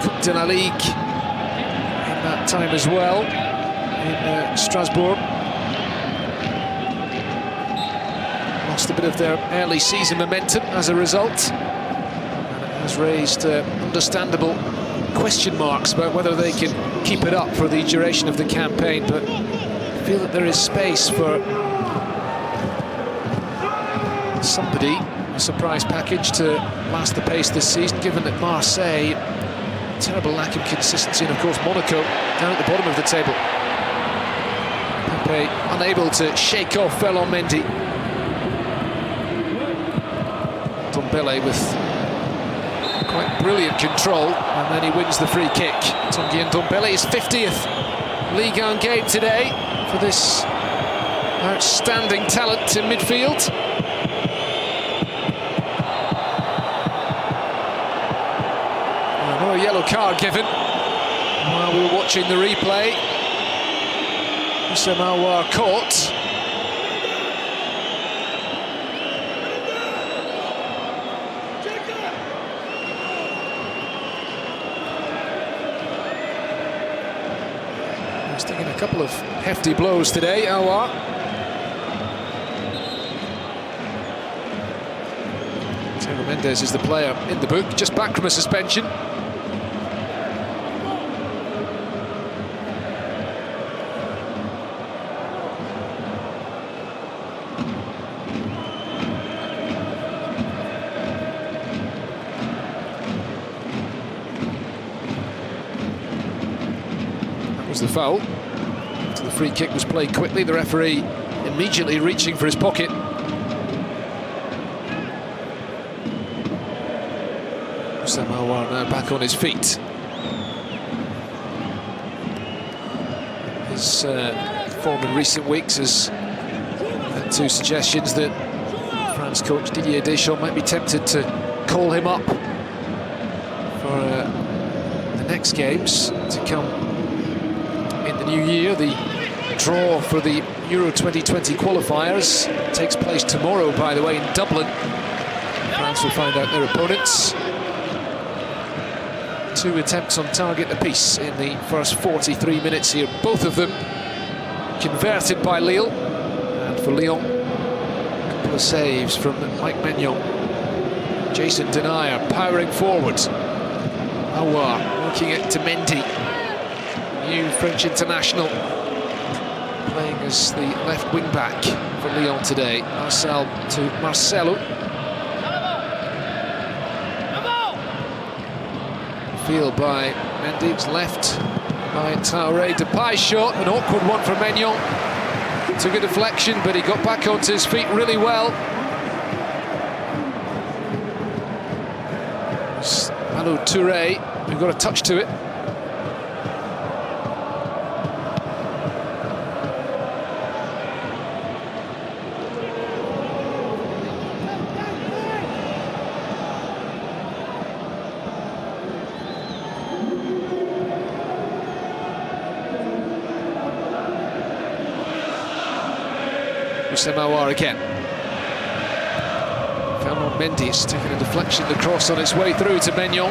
Coupe de la Ligue in that time as well, in Strasbourg. Lost a bit of their early season momentum as a result, and it has raised understandable question marks about whether they can keep it up for the duration of the campaign. But I feel that there is space for somebody, a surprise package, to last the pace this season, given that Marseille, terrible lack of consistency, and of course Monaco down at the bottom of the table. Pepe unable to shake off Ferland Mendy. Ndombele with quite brilliant control, and then he wins the free kick. Tanguy Ndombele, his 50th Ligue 1 game today for this outstanding talent in midfield. Another yellow card given while we were watching the replay. Houssem Aouar caught. He's taking a couple of hefty blows today, Aouar. Thiago Mendes is the player in the book, just back from a suspension. The foul. So the free kick was played quickly, the referee immediately reaching for his pocket. Houssem Aouar now back on his feet. His form in recent weeks has led to suggestions that France coach Didier Deschamps might be tempted to call him up for the next games to come in the new year. The draw for the Euro 2020 qualifiers takes place tomorrow, by the way, in Dublin. France will find out their opponents. 2 attempts on target apiece in the first 43 minutes here. Both of them converted by Lille. And for Lyon, a couple of saves from Mike Maignan. Jason Denayer powering forward. Aouar working it to Mendy. New French international, playing as the left wing back for Lyon today. Marcel to Marcelo. Field by Mendy, it's left by Traoré. Depay shot, an awkward one for Maignan. Took a deflection, but he got back onto his feet really well. Manu Touré, who got a touch to it. Semawar again. Fernand Mendy is taking a deflection, the cross on its way through to Maignan.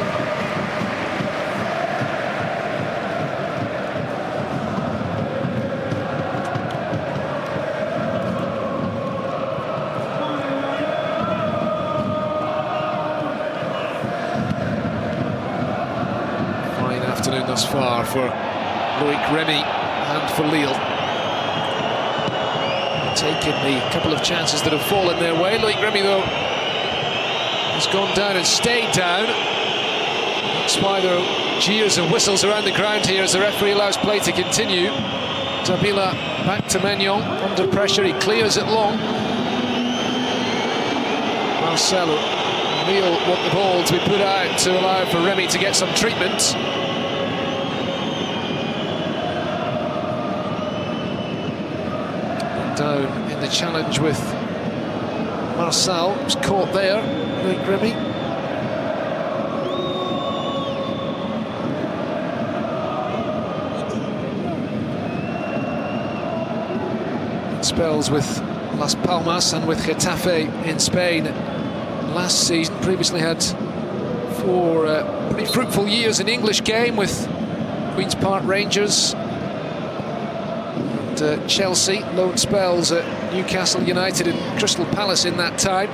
Fine afternoon thus far for Loic Remy and for Lille. Taking the couple of chances that have fallen their way. Loic Remy, though, has gone down and stayed down. That's why there are jeers and whistles around the ground here as the referee allows play to continue. Tabila back to Maignan, under pressure, he clears it long. Marcelo, Lille want the ball to be put out to allow for Remy to get some treatment. Down in the challenge with Marcel, was caught there, Loic Remy. Spells with Las Palmas and with Getafe in Spain last season. Previously had 4 pretty fruitful years in English game with Queen's Park Rangers. Chelsea, loan spells at Newcastle United and Crystal Palace in that time.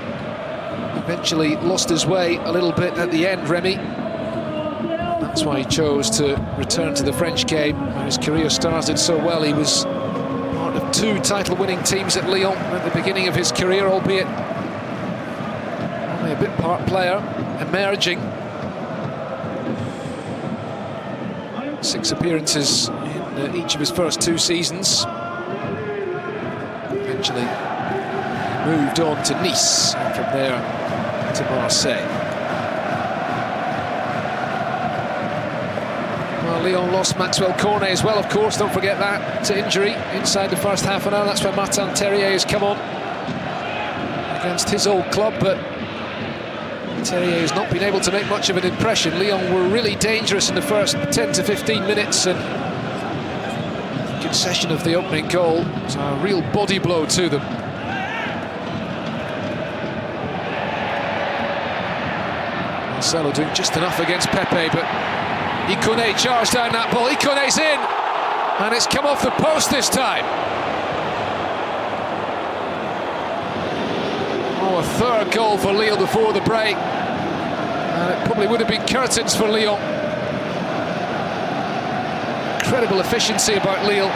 Eventually lost his way a little bit at the end, Remy. That's why he chose to return to the French game. When his career started so well, he was part of 2 title-winning teams at Lyon at the beginning of his career, albeit only a bit part player, emerging. 6 appearances in each of his first 2 seasons. Eventually moved on to Nice, and from there to Marseille. Well, Lyon lost Maxwell Cornet as well, of course, don't forget that, to injury inside the first half an hour. That's where Martin Terrier has come on against his old club, but Terrier has not been able to make much of an impression. Lyon were really dangerous in the first 10 to 15 minutes, and concession of the opening goal was a real body blow to them. Marcelo doing just enough against Pepe, but Ikoné charged down that ball. Ikoné's in, and it's come off the post this time. Oh, a 3rd goal for Lille before the break, and it probably would have been curtains for Lyon. Incredible efficiency about Lille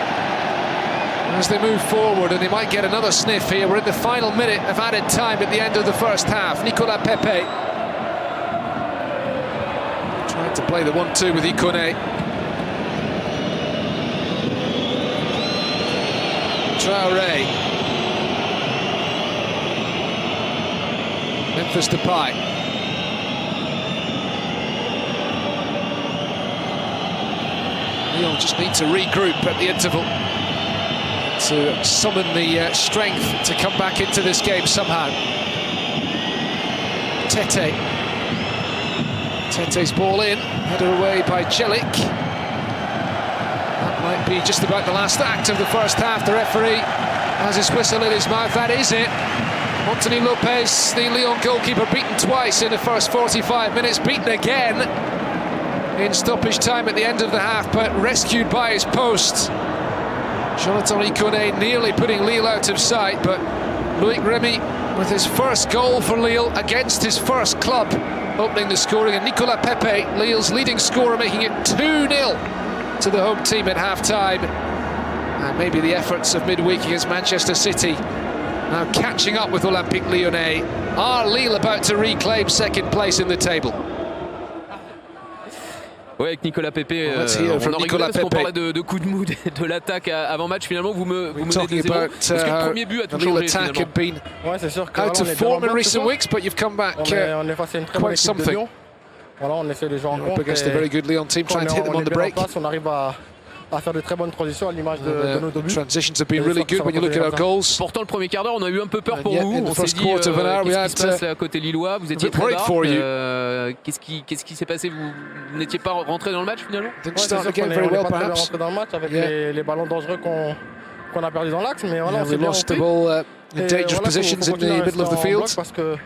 as they move forward, and they might get another sniff here. We're in the final minute of added time at the end of the first half. Nicolas Pepe trying to play the 1-2 with Ikoné. Traoré. Memphis Depay. Lyon just need to regroup at the interval to summon the strength to come back into this game somehow. Tete's ball in, header away by Celik. That might be just about the last act of the first half. The referee has his whistle in his mouth. That is it. Anthony Lopez, the Lyon goalkeeper, beaten twice in the first 45 minutes, beaten again in stoppage time at the end of the half, but rescued by his post. Jonathan Ikoné nearly putting Lille out of sight, but Loic Remy with his first goal for Lille against his first club, opening the scoring, and Nicolas Pepe, Lille's leading scorer, making it 2-0 to the home team at half-time. And maybe the efforts of midweek against Manchester City now catching up with Olympique Lyonnais. Are Lille about to reclaim second place in the table? Ouais, avec Nicolas Pepe, Well, on en rigolait parce qu'on parlait de coups de mou de l'attaque avant match. Finalement, vous menez 2-0. Est-ce que le premier but a tout changé finalement? Ouais, c'est sûr que out of form in recent weeks, but you've come back on est face à une très bonne équipe de Lyon. Voilà, on essaie de jouer en up against a very good Lyon team, trying to hit them on the break. On arrive à faire de très bonnes transitions à l'image de nos débuts. Transitions have been really good when you look at our goals. Pourtant, le premier quart d'heure, on a eu un peu peur pour vous. On s'est dit, qu'est-ce qui se passe à côté lillois? Vous étiez très bas. Qu'est-ce qui s'est passé? Vous n'étiez pas rentré dans le match finalement? On n'est pas très bien rentré dans le match avec les ballons dangereux qu'on a perdus dans l'axe. Mais voilà, on s'est bien lost the ball in dangerous positions in the middle of the field. Parce que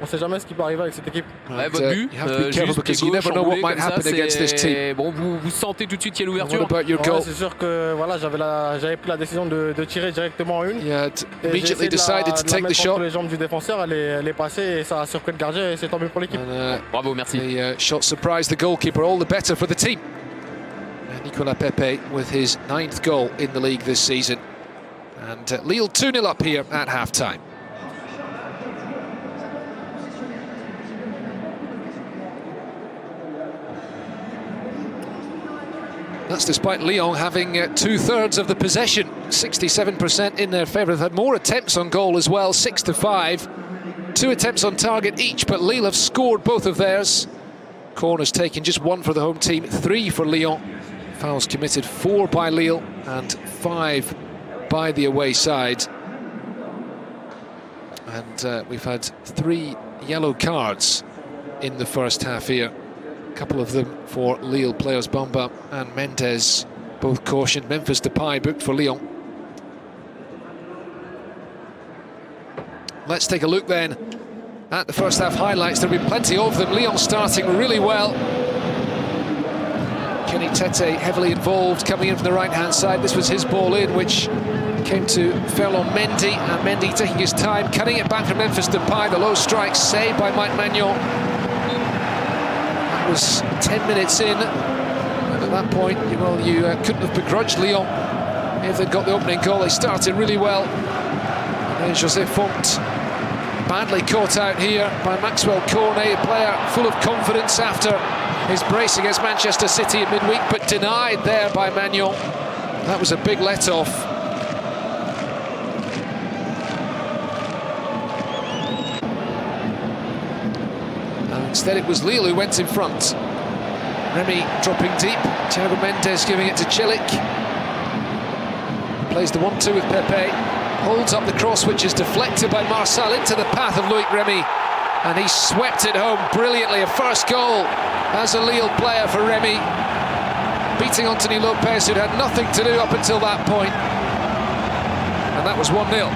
on ne sait jamais ce qui peut arriver avec cette équipe. Ouais, votre but, you have to be careful because you never know what might happen against this team. Bon, vous sentez tout de suite qu'il y a l'ouverture. What about your goal? C'est sûr que voilà, j'avais pris la décision de tirer directement une. Yeah, immediately decided to take the shot. Les jambes du défenseur, elle est passée et ça a surpris le gardien et c'est tant mieux pour l'équipe. Bravo, merci. The shot surprised the goalkeeper, all the better for the team. Nicolas Pepe with his 9th goal in the league this season. And Lille 2-0 up here at half-time. That's despite Lyon having 2/3 of the possession, 67% in their favour. They've had more attempts on goal as well, 6-5. 2 attempts on target each, but Lille have scored both of theirs. Corners taken, just 1 for the home team, 3 for Lyon. Fouls committed, 4 by Lille and 5 by the away side. And we've had 3 yellow cards in the first half here. A couple of them for Lille players, Bamba and Mendes, both cautioned. Memphis Depay booked for Lyon. Let's take a look then at the first half highlights. There have been plenty of them. Lyon starting really well. Kenny Tete heavily involved, coming in from the right-hand side. This was his ball in, which came to Ferland Mendy, and Mendy taking his time, cutting it back from Memphis Depay. The low strike saved by Mike Maignan. That was 10 minutes in, and at that point, well, you couldn't have begrudged Lyon if they'd got the opening goal. They started really well. And then José Font badly caught out here by Maxwell Cornet, a player full of confidence after his brace against Manchester City at midweek, but denied there by Maignan. That was a big let-off. And instead it was Lille who went in front. Remy dropping deep, Thiago Mendes giving it to Celik. Plays the 1-2 with Pepe. Holds up the cross, which is deflected by Marçal into the path of Loic Remy. And he swept it home brilliantly. A first goal as a Lille player for Remy, beating Anthony Lopez, who'd had nothing to do up until that point. And that was 1-0.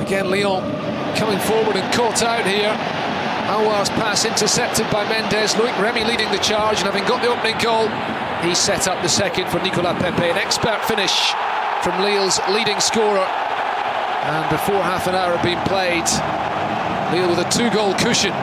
Again, Lyon coming forward and caught out here. Aouar's pass intercepted by Mendes. Loic Remy leading the charge, and having got the opening goal, he set up the second for Nicolas Pepe. An expert finish from Lille's leading scorer. And before half an hour had been played, Lille with a 2-goal cushion.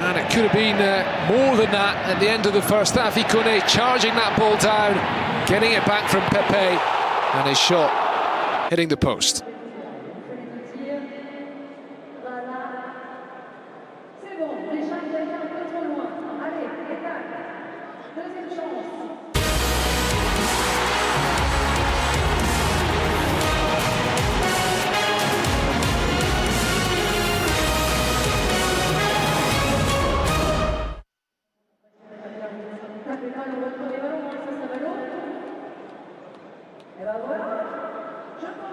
And it could have been more than that at the end of the first half. Ikone charging that ball down, getting it back from Pepe, and his shot hitting the post. Et ben voilà, je pense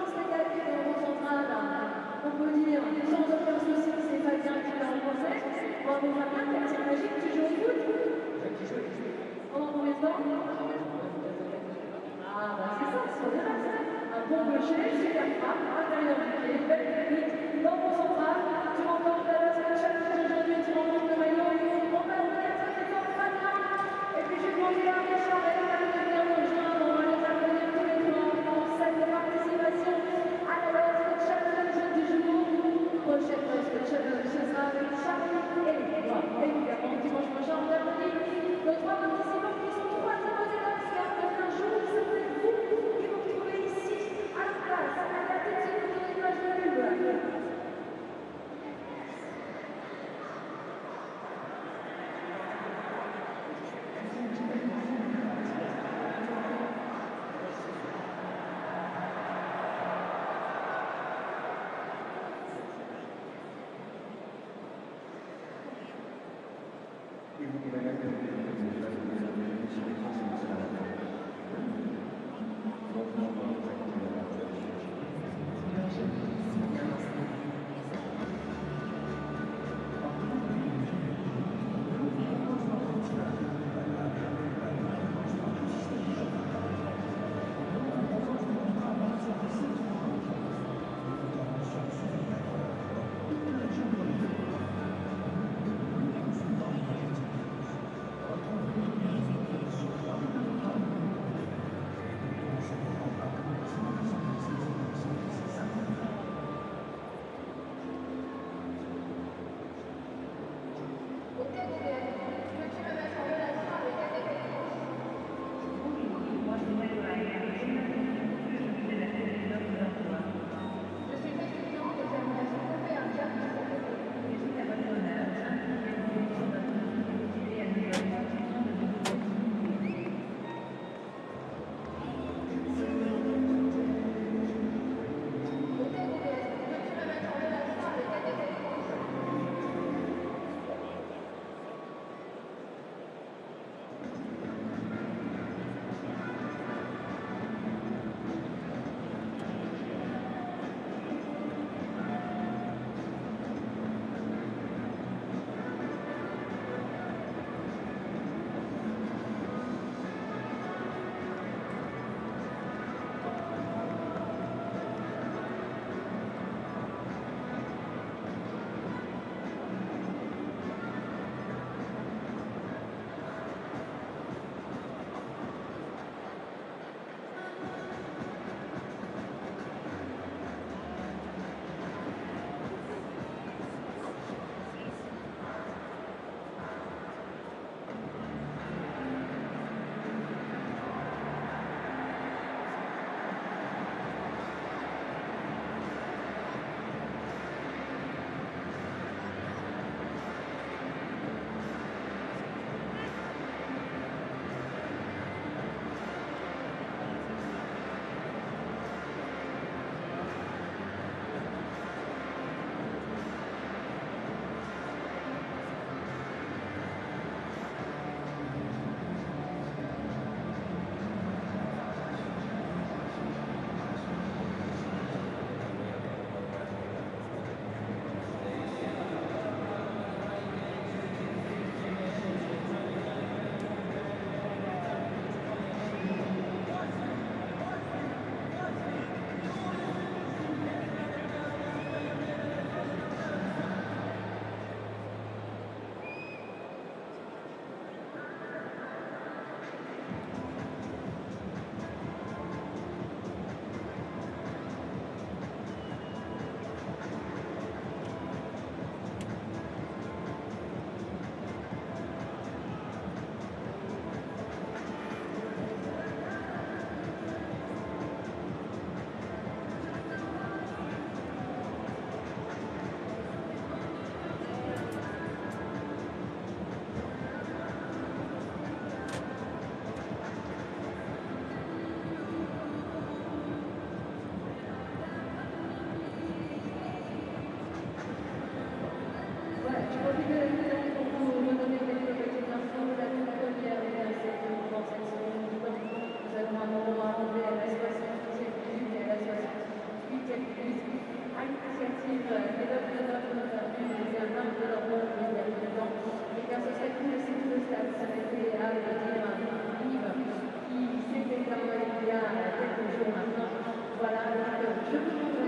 Voilà, donc je vous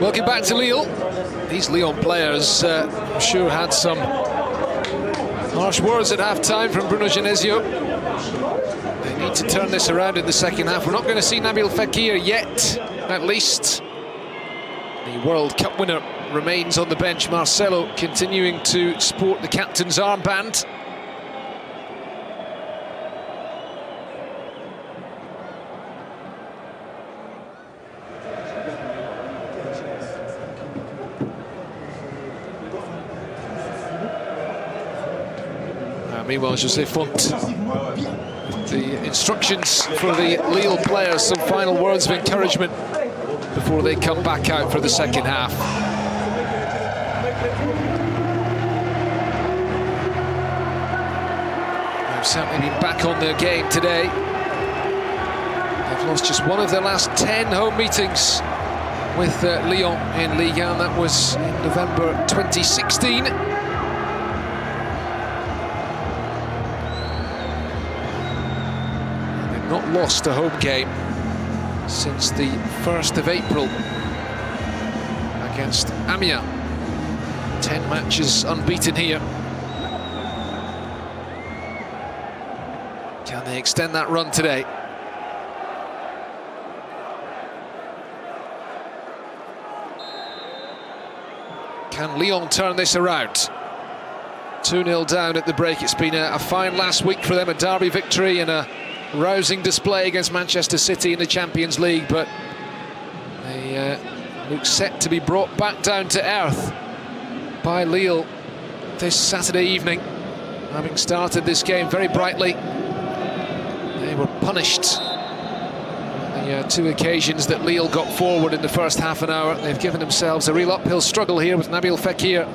Welcome back to Lyon. These Lyon players, I'm sure, had some harsh words at half-time from Bruno Genesio. They need to turn this around in the second half. We're not going to see Nabil Fekir yet, at least. The World Cup winner remains on the bench. Marcelo continuing to sport the captain's armband. Meanwhile, José Font, the instructions for the Lille players, some final words of encouragement before they come back out for the second half. They've certainly been back on their game today. They've lost just one of their last 10 home meetings with Lyon in Ligue 1. That was in November 2016. Not lost a home game since the 1st of April against Amiens. 10 matches unbeaten here. Can they extend that run today? Can Lyon turn this around? 2-0 down at the break. It's been a fine last week for them, a derby victory and a rousing display against Manchester City in the Champions League, but they look set to be brought back down to earth by Lille this Saturday evening. Having started this game very brightly, they were punished on the two occasions that Lille got forward in the first half an hour. They've given themselves a real uphill struggle here with Nabil Fekir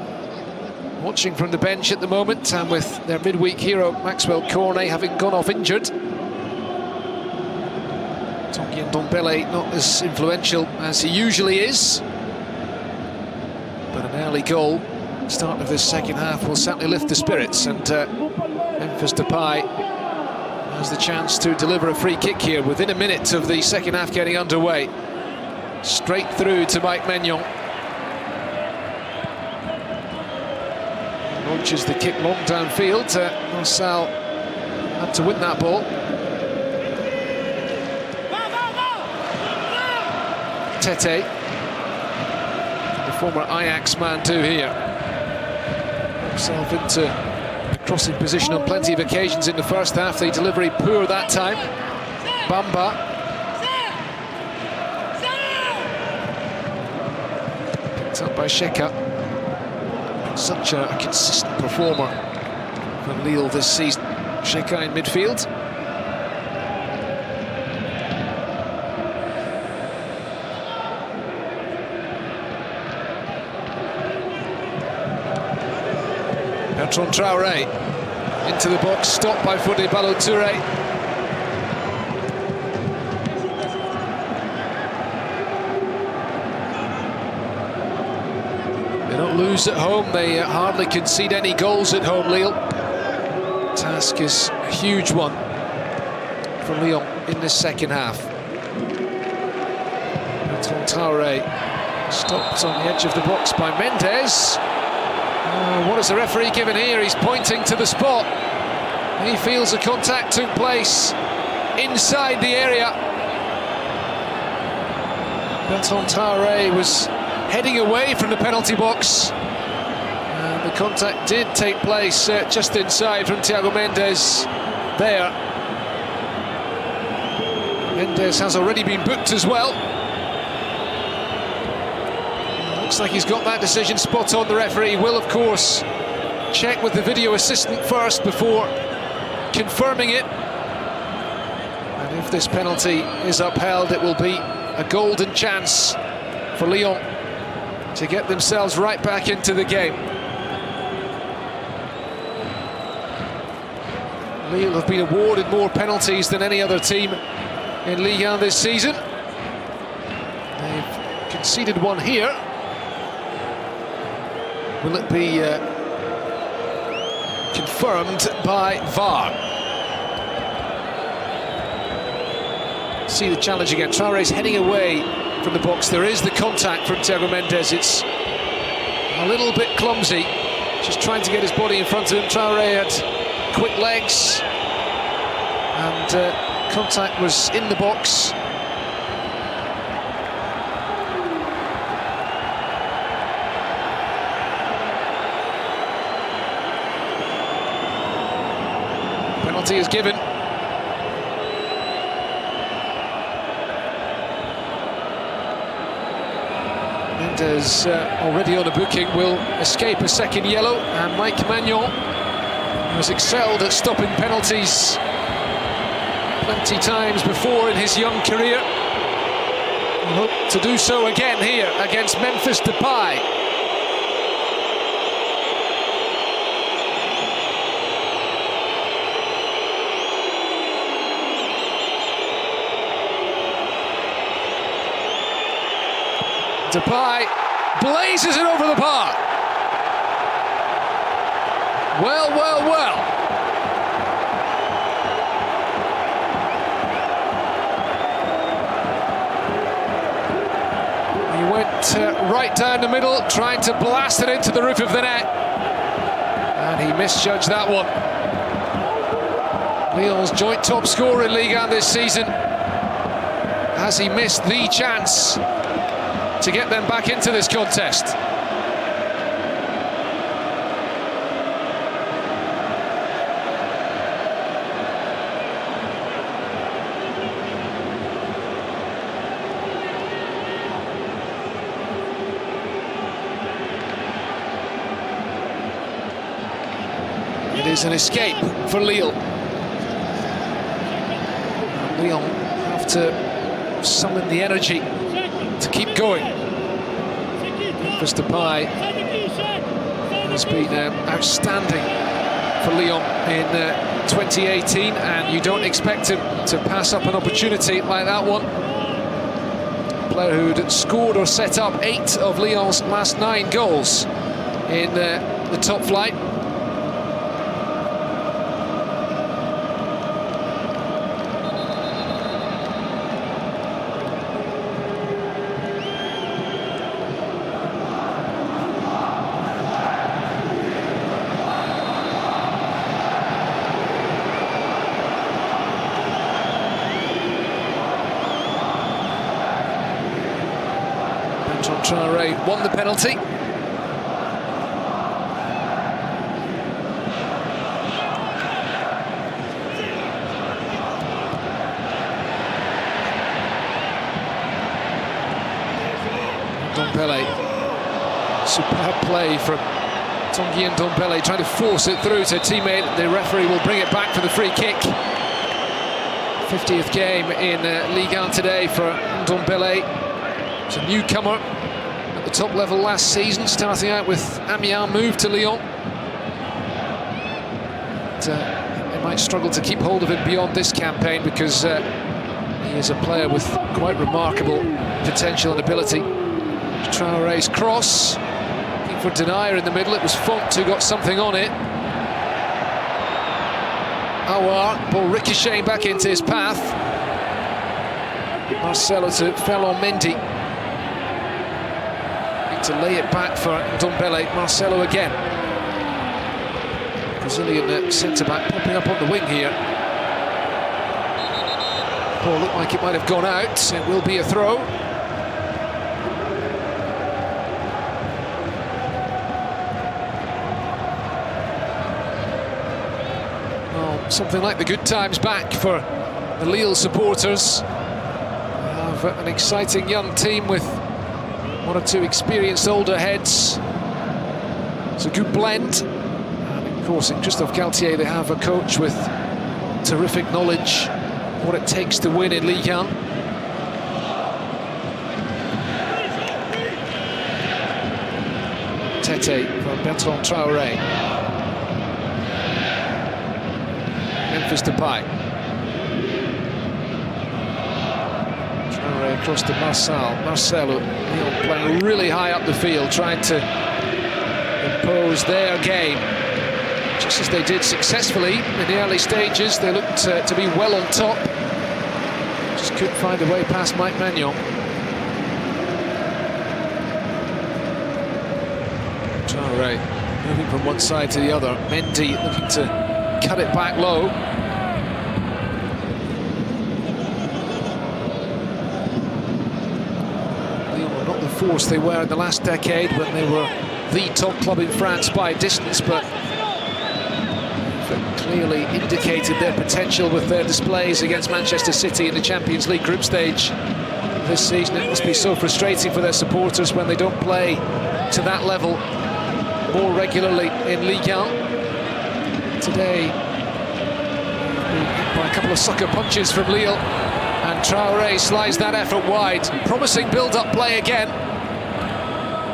watching from the bench at the moment, and with their midweek hero Maxwell Cornet having gone off injured. Tanguy Ndombele not as influential as he usually is, but an early goal, start of this second half, will certainly lift the spirits, and Memphis Depay has the chance to deliver a free kick here within a minute of the second half getting underway. Straight through to Mike Maignan. launches the kick long downfield. Marçal had to win that ball. Tete, the former Ajax man too here. Himself into the crossing position on plenty of occasions in the first half. The delivery poor that time. Bamba. Picked up by Sheka. Such a consistent performer from Lille this season. Sheka in midfield. Bertrand Traoré into the box, stopped by Fodé Ballo-Touré. They don't lose at home, they hardly concede any goals at home, Lille. Task is a huge one for Lyon in this second half. Bertrand Traoré stopped on the edge of the box by Mendes. What has the referee given here? He's pointing to the spot. He feels a contact took place inside the area. Bertrand Traoré was heading away from the penalty box. And the contact did take place just inside from Thiago Mendes there. Mendes has already been booked as well. Looks like he's got that decision spot on. The referee will, of course, check with the video assistant first before confirming it. And if this penalty is upheld, it will be a golden chance for Lyon to get themselves right back into the game. Lille have been awarded more penalties than any other team in Ligue 1 this season. They've conceded one here. Will it be confirmed by VAR? See the challenge again. Traoré's heading away from the box. There is the contact from Thiago Mendes. It's a little bit clumsy. Just trying to get his body in front of him. Traoré had quick legs. And contact was in the box. Penalty is given. Mendes already on a booking, will escape a second yellow, and Mike Magnon has excelled at stopping penalties plenty times before in his young career. He'll hope to do so again here against Memphis Depay. Depay blazes it over the bar. Well, well, well. He went right down the middle, trying to blast it into the roof of the net. And he misjudged that one. Lyon's joint top scorer in Ligue 1 this season. Has he missed the chance to get them back into this contest? It is an escape for Lille. Lyon have to summon the energy to keep going. Memphis Depay has been outstanding for Lyon in 2018, and you don't expect him to pass up an opportunity like that one. A player who'd scored or set up 8 of Lyon's last 9 goals in the top flight. Traoré won the penalty. Ndombele, superb play from Tanguy Ndombele, trying to force it through to a teammate. The referee will bring it back for the free kick. 50th game in Ligue 1 today for Ndombele. He's a newcomer at the top level last season, starting out with Amiens, moved to Lyon. They might struggle to keep hold of him beyond this campaign because he is a player with quite remarkable potential and ability. Traoré's cross, looking for Denier in the middle. It was Font who got something on it. Aouar, ball ricocheting back into his path. Marcelo to Ferland Mendy. Need to lay it back for Ndombele. Marcelo again. Brazilian centre-back popping up on the wing here. Ball looked like it might have gone out. It will be a throw. Something like the good times back for the Lille supporters. They have an exciting young team with one or two experienced older heads. It's a good blend. And of course, in Christophe Galtier, they have a coach with terrific knowledge of what it takes to win in Ligue 1. Tete from Bertrand Traoré. Memphis Depay. Traoré across to Marcelo. Lyon playing really high up the field, trying to impose their game. Just as they did successfully in the early stages, they looked to be well on top. Just couldn't find a way past Mike Maignan. Traoré moving from one side to the other. Mendy looking to cut it back low. Lyon were not the force they were in the last decade when they were the top club in France by distance, but clearly indicated their potential with their displays against Manchester City in the Champions League group stage this season. It must be so frustrating for their supporters when they don't play to that level more regularly in Ligue 1. Today, by a couple of sucker punches from Lille, and Traoré slides that effort wide. Promising build-up play again.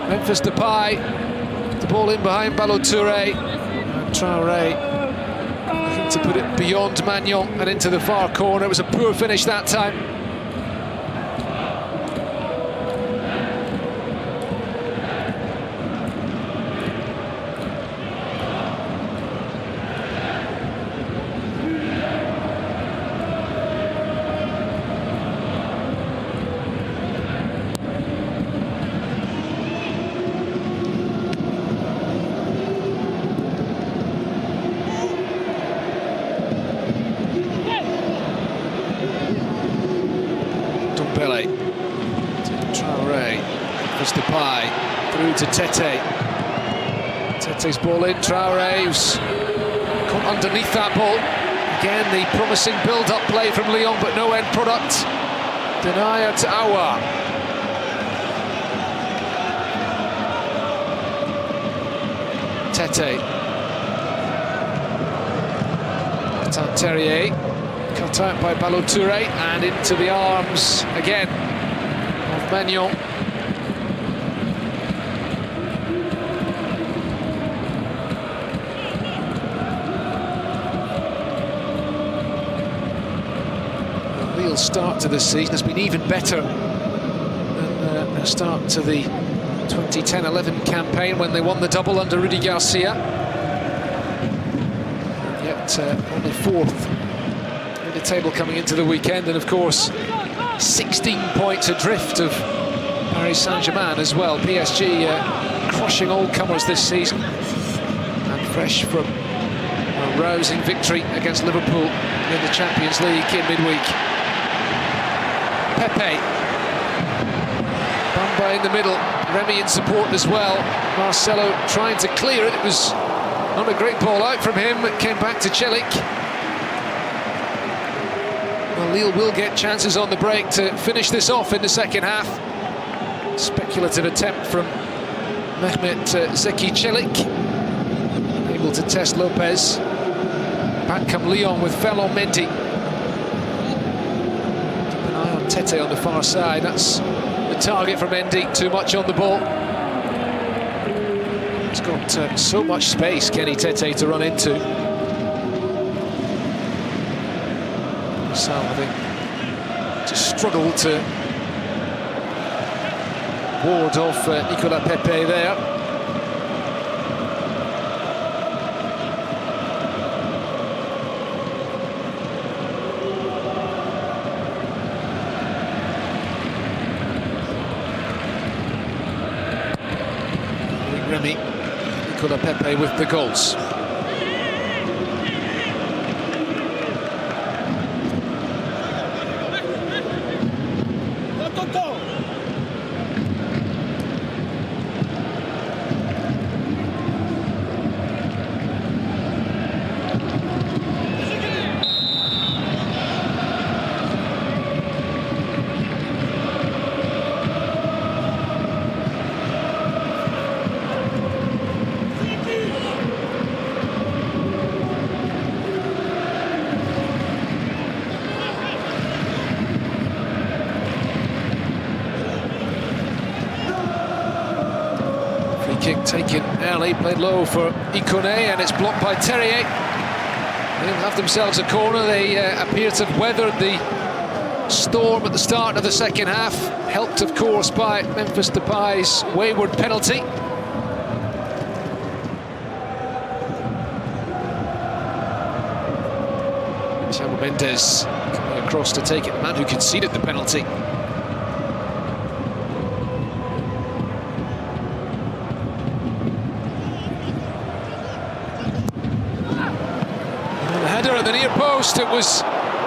Memphis Depay, the ball in behind Ballo-Touré, and Traoré looking to put it beyond Maignan and into the far corner. It was a poor finish that time. Ndombele to Traoré, Memphis Depay through to Tete. Tete's ball in, Traoré who's caught underneath that ball. Again, the promising build-up play from Lyon, but no end product. Denier to Aouar. Tete. Terrier. Cut out by Ballo-Touré and into the arms again of Maignan. The real start to this season has been even better than a start to the 2010-11 campaign when they won the double under Rudy Garcia. And yet only fourth in the table coming into the weekend, and of course 16 points adrift of Paris Saint-Germain as well. PSG crushing all comers this season, and fresh from a rousing victory against Liverpool in the Champions League in midweek. Pepe. by in the middle. Remy in support as well. Marcelo trying to clear it. It was not a great ball out from him. It came back to Celik. Well, Lille will get chances on the break to finish this off in the second half. Speculative attempt from Mehmet Zeki Celik. Able to test Lopez. Back come Lyon with Ferland Mendy. Keep an eye on Tete on the far side. That's the target for Mendy. Too much on the ball. He's got so much space, Kenny Tete, to run into. So I think just struggled to ward off Nicolas Pepe there. Remy, Nicolas Pepe with the goals. Kick taken early, played low for Ikone, and it's blocked by Terrier. They'll have themselves a corner. They appear to have weathered the storm at the start of the second half, helped of course by Memphis Depay's wayward penalty. Xavi Mendes coming across to take it, the man who conceded the penalty. At the near post, it was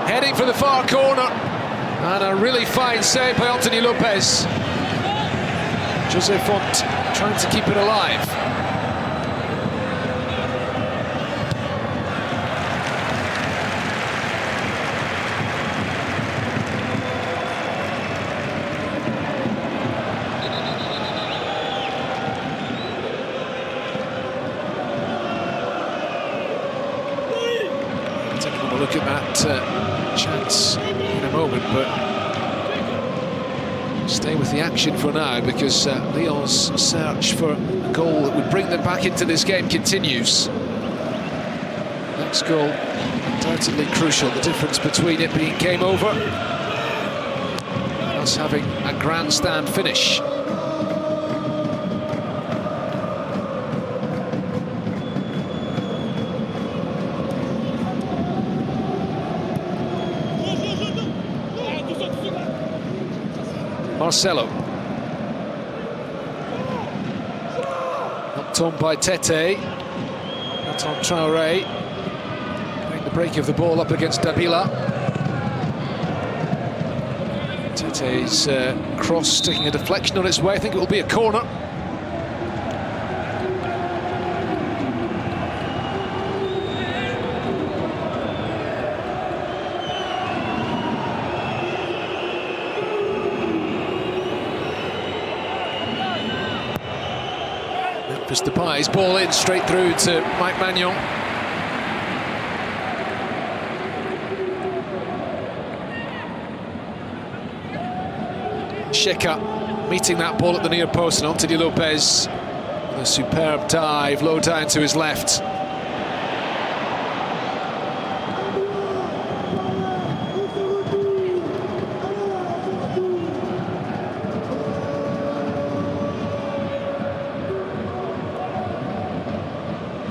heading for the far corner, and a really fine save by Anthony Lopez. Jose Font trying to keep it alive. We'll look at that chance in a moment, but stay with the action for now, because Lyon's search for a goal that would bring them back into this game continues. Next goal, undoubtedly crucial, the difference between it being game over and us having a grandstand finish. Marcelo. Knocked on by Tete. Not on Traoré. Playing the break of the ball up against Davila. Tete's cross taking a deflection on its way. I think it will be a corner. Depay's ball in straight through to Mike Maignan. Sheka meeting that ball at the near post, and Anthony Lopez with a superb dive low down to his left.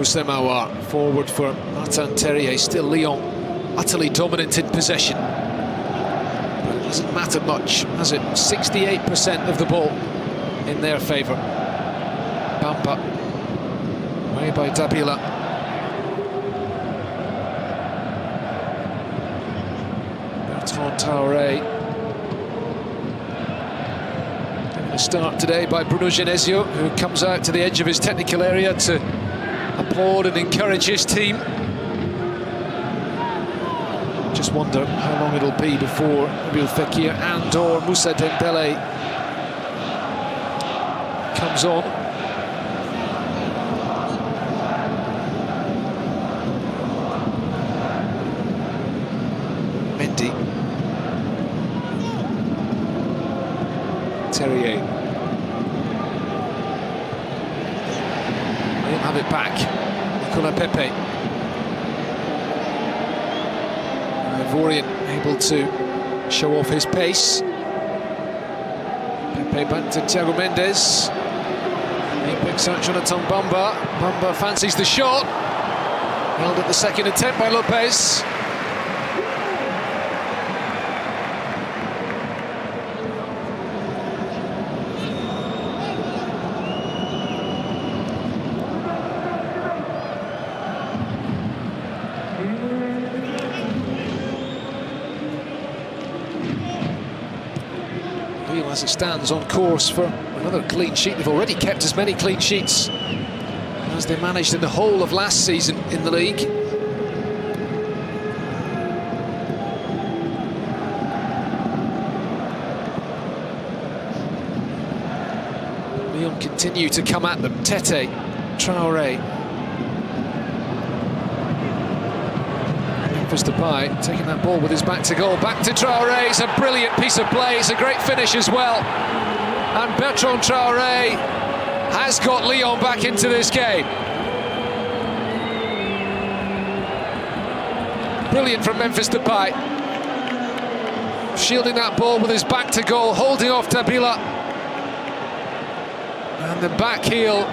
Mawar forward for Martin Terrier. Still Lyon utterly dominant in possession, but it doesn't matter much, has it? 68% of the ball in their favour. Bamba away by Davila. Bertrand Traoré A start today by Bruno Genesio, who comes out to the edge of his technical area to applaud and encourage his team. Just wonder how long it'll be before Nabil Fekir and or Moussa Dembele comes on. Mendy. Terrier. He'll have it back. Nicolas Pepe. Ivorian able to show off his pace. Pepe back to Thiago Mendes. He picks out Jonathan Bamba. Bamba fancies the shot. Held at the second attempt by Lopez. Lyon, as it stands, on course for another clean sheet. They've already kept as many clean sheets as they managed in the whole of last season in the league. Lyon continue to come at them. Tete, Traoré. Depay taking that ball with his back to goal, back to Traoré. It's a brilliant piece of play, it's a great finish as well, and Bertrand Traoré has got Lyon back into this game. Brilliant from Memphis Depay, shielding that ball with his back to goal, holding off Tabila, and the back heel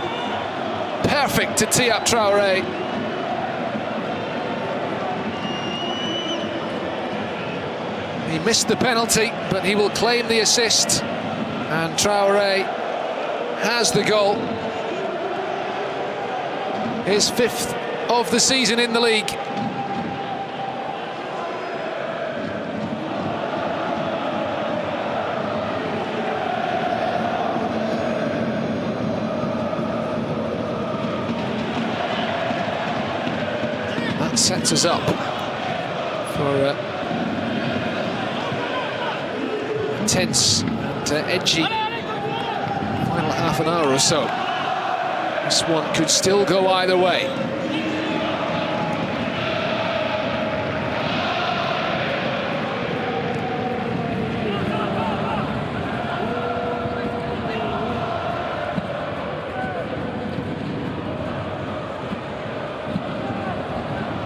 perfect to tee up Traoré. He missed the penalty, but he will claim the assist. And Traoré has the goal. His 5th of the season in the league. That sets us up for tense and edgy final half an hour or so. This one could still go either way.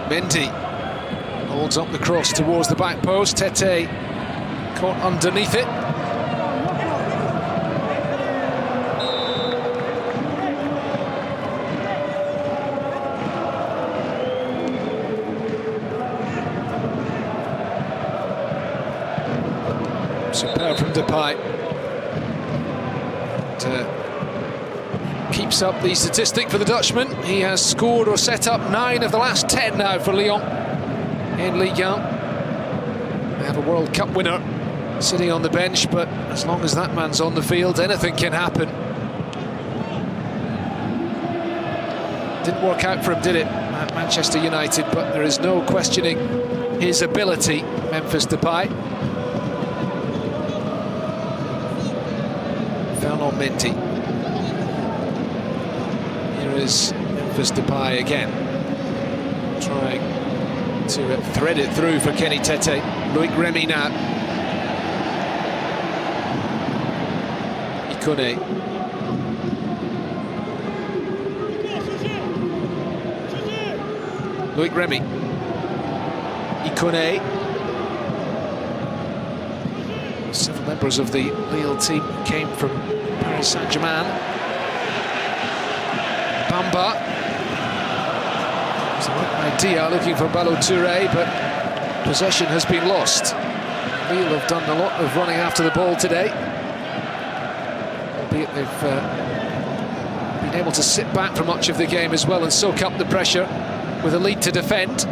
Mendy holds up the cross towards the back post. Tete caught underneath it. Superb from Depay. And, keeps up the statistic for the Dutchman. He has scored or set up 9 of the last 10 now for Lyon in Ligue 1. They have a World Cup winner sitting on the bench, but as long as that man's on the field, anything can happen. Didn't work out for him, did it, at Manchester United, but there is no questioning his ability, Memphis Depay. Foul on Mendy. Here is Memphis Depay again, trying to thread it through for Kenny Tete. Loic Remy now. Ikone. Loic Remy. Ikone. Several members of the Lille team came from Paris Saint-Germain. Bamba. It's the right idea, looking for Ballo-Touré, but possession has been lost. Lille have done a lot of running after the ball today. Albeit they've been able to sit back for much of the game as well and soak up the pressure with a lead to defend.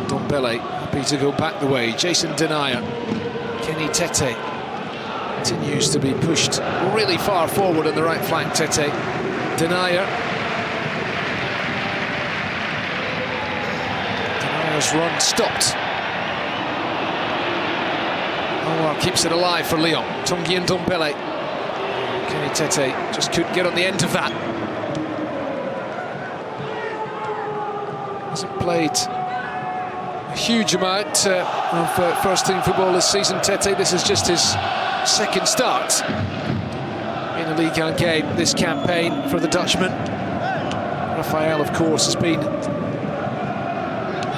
Dembele Happy to go back the way. Jason Denayer. Kenny Tete continues to be pushed really far forward on the right flank. Tete. Denayer. Denayer's run stopped. Aouar keeps it alive for Lyon. Tanguy Ndombele. Kenny Tete just couldn't get on the end of that. Hasn't played a huge amount of first-team football this season, Tete. This is just his second start in a Ligue 1 game this campaign for the Dutchman. Raphael, of course, has been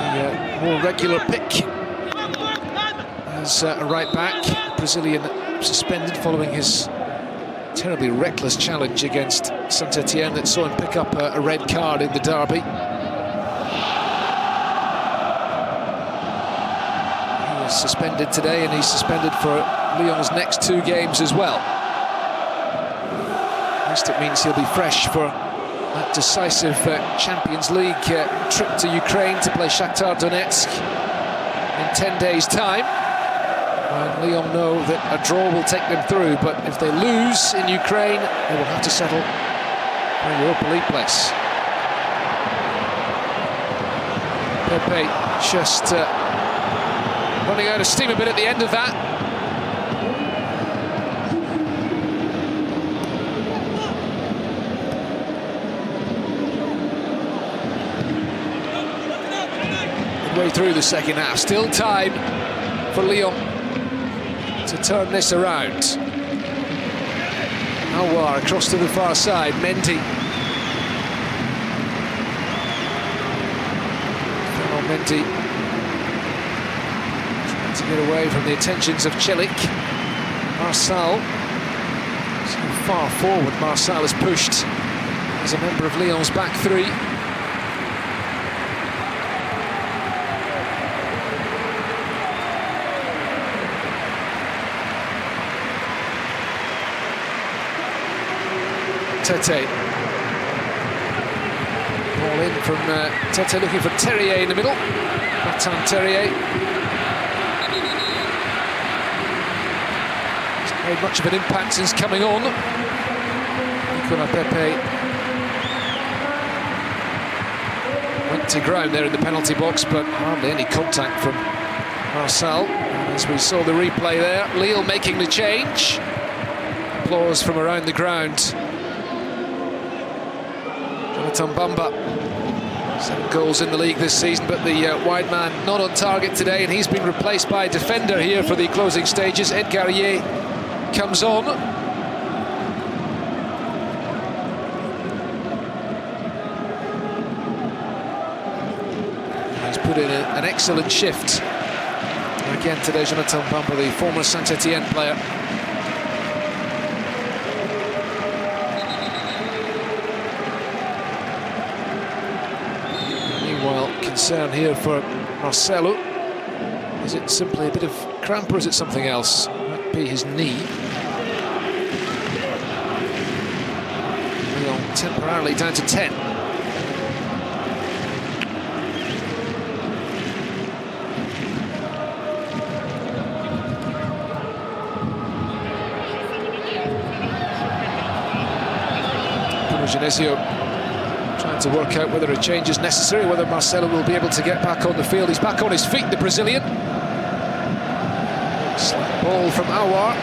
a more regular pick as a right-back. Brazilian suspended following his terribly reckless challenge against Saint-Etienne that saw him pick up a red card in the derby. Suspended today, and he's suspended for Lyon's next 2 games as well. At least it means he'll be fresh for that decisive Champions League trip to Ukraine to play Shakhtar Donetsk in 10 days' time. And Lyon know that a draw will take them through, but if they lose in Ukraine, they will have to settle for a Europa League place. Pepe just running out of steam a bit at the end of that. Midway through the second half, still time for Lyon to turn this around. Aouar across to the far side, Mendy. Mendy to get away from the attentions of Celik. Marçal, so far forward, Marçal is pushed as a member of Lyon's back three. Tete. Ball in from Tete, looking for Terrier in the middle. Martin Terrier. Made much of an impact since coming on. Nicolas Pepe went to ground there in the penalty box, but hardly any contact from Marçal. As we saw the replay there, Lille making the change. Applause from around the ground. Jonathan Bamba, 7 goals in the league this season, but the wide man not on target today, and he's been replaced by a defender here for the closing stages. Edgar Ye comes on. He's put in an excellent shift again today, Jonathan Bamba, the former Saint-Etienne player. Meanwhile, concern here for Marcelo. Is it simply a bit of cramp, or is it something else? Might be his knee. Lyon temporarily down to 10. Genesio trying to work out whether a change is necessary, whether Marcelo will be able to get back on the field. He's back on his feet, the Brazilian. Slack ball from Aouar.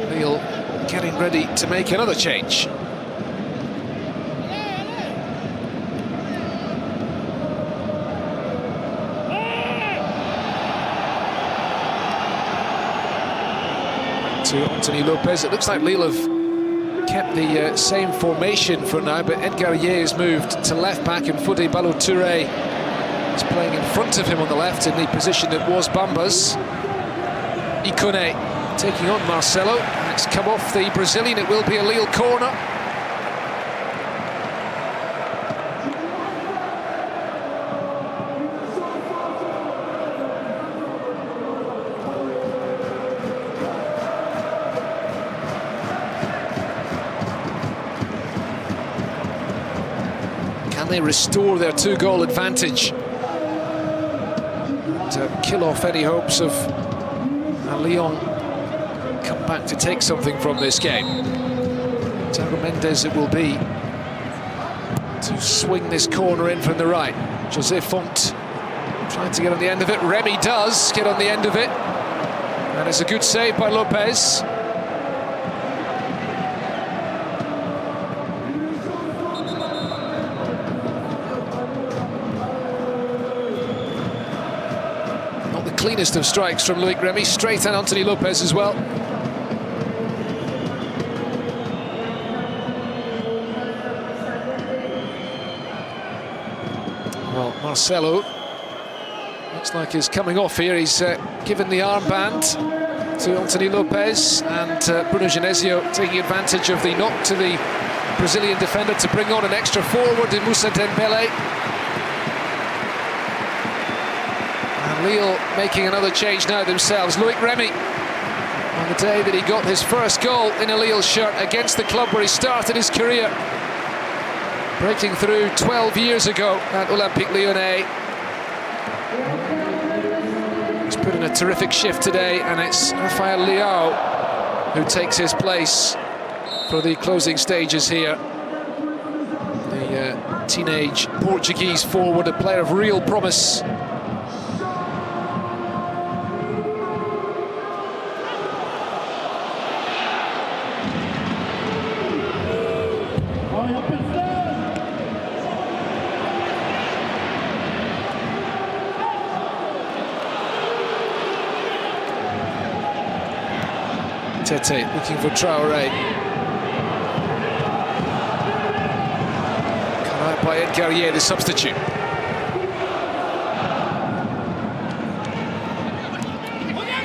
Lille getting ready to make another change. To Anthony Lopez. It looks like Lille have kept the same formation for now, but Edgar Ye has moved to left back, and Fodé Ballo-Touré is playing in front of him on the left in the position that was Bamba's. Ikone taking on Marcelo. It's come off the Brazilian. It will be a Lille corner. Can they restore their 2-goal advantage and kill off any hopes of Lyon come back to take something from this game? Thiago Mendes it will be to swing this corner in from the right. José Font trying to get on the end of it. Remy does get on the end of it, and it's a good save by Lopez. Not the cleanest of strikes from Loic Remy, straight at Anthony Lopez as well. Well, Marcelo looks like he's coming off here. He's given the armband to Anthony Lopez, and Bruno Genesio taking advantage of the knock to the Brazilian defender to bring on an extra forward in Moussa Dembélé. And Lille making another change now themselves. Loic Remy, on the day that he got his first goal in a Lille shirt against the club where he started his career, breaking through 12 years ago at Olympique Lyonnais. He's put in a terrific shift today, and it's Rafael Leao who takes his place for the closing stages here. The teenage Portuguese forward, a player of real promise. Tete looking for Traoré. Cut out by Ed Guerrier, the substitute.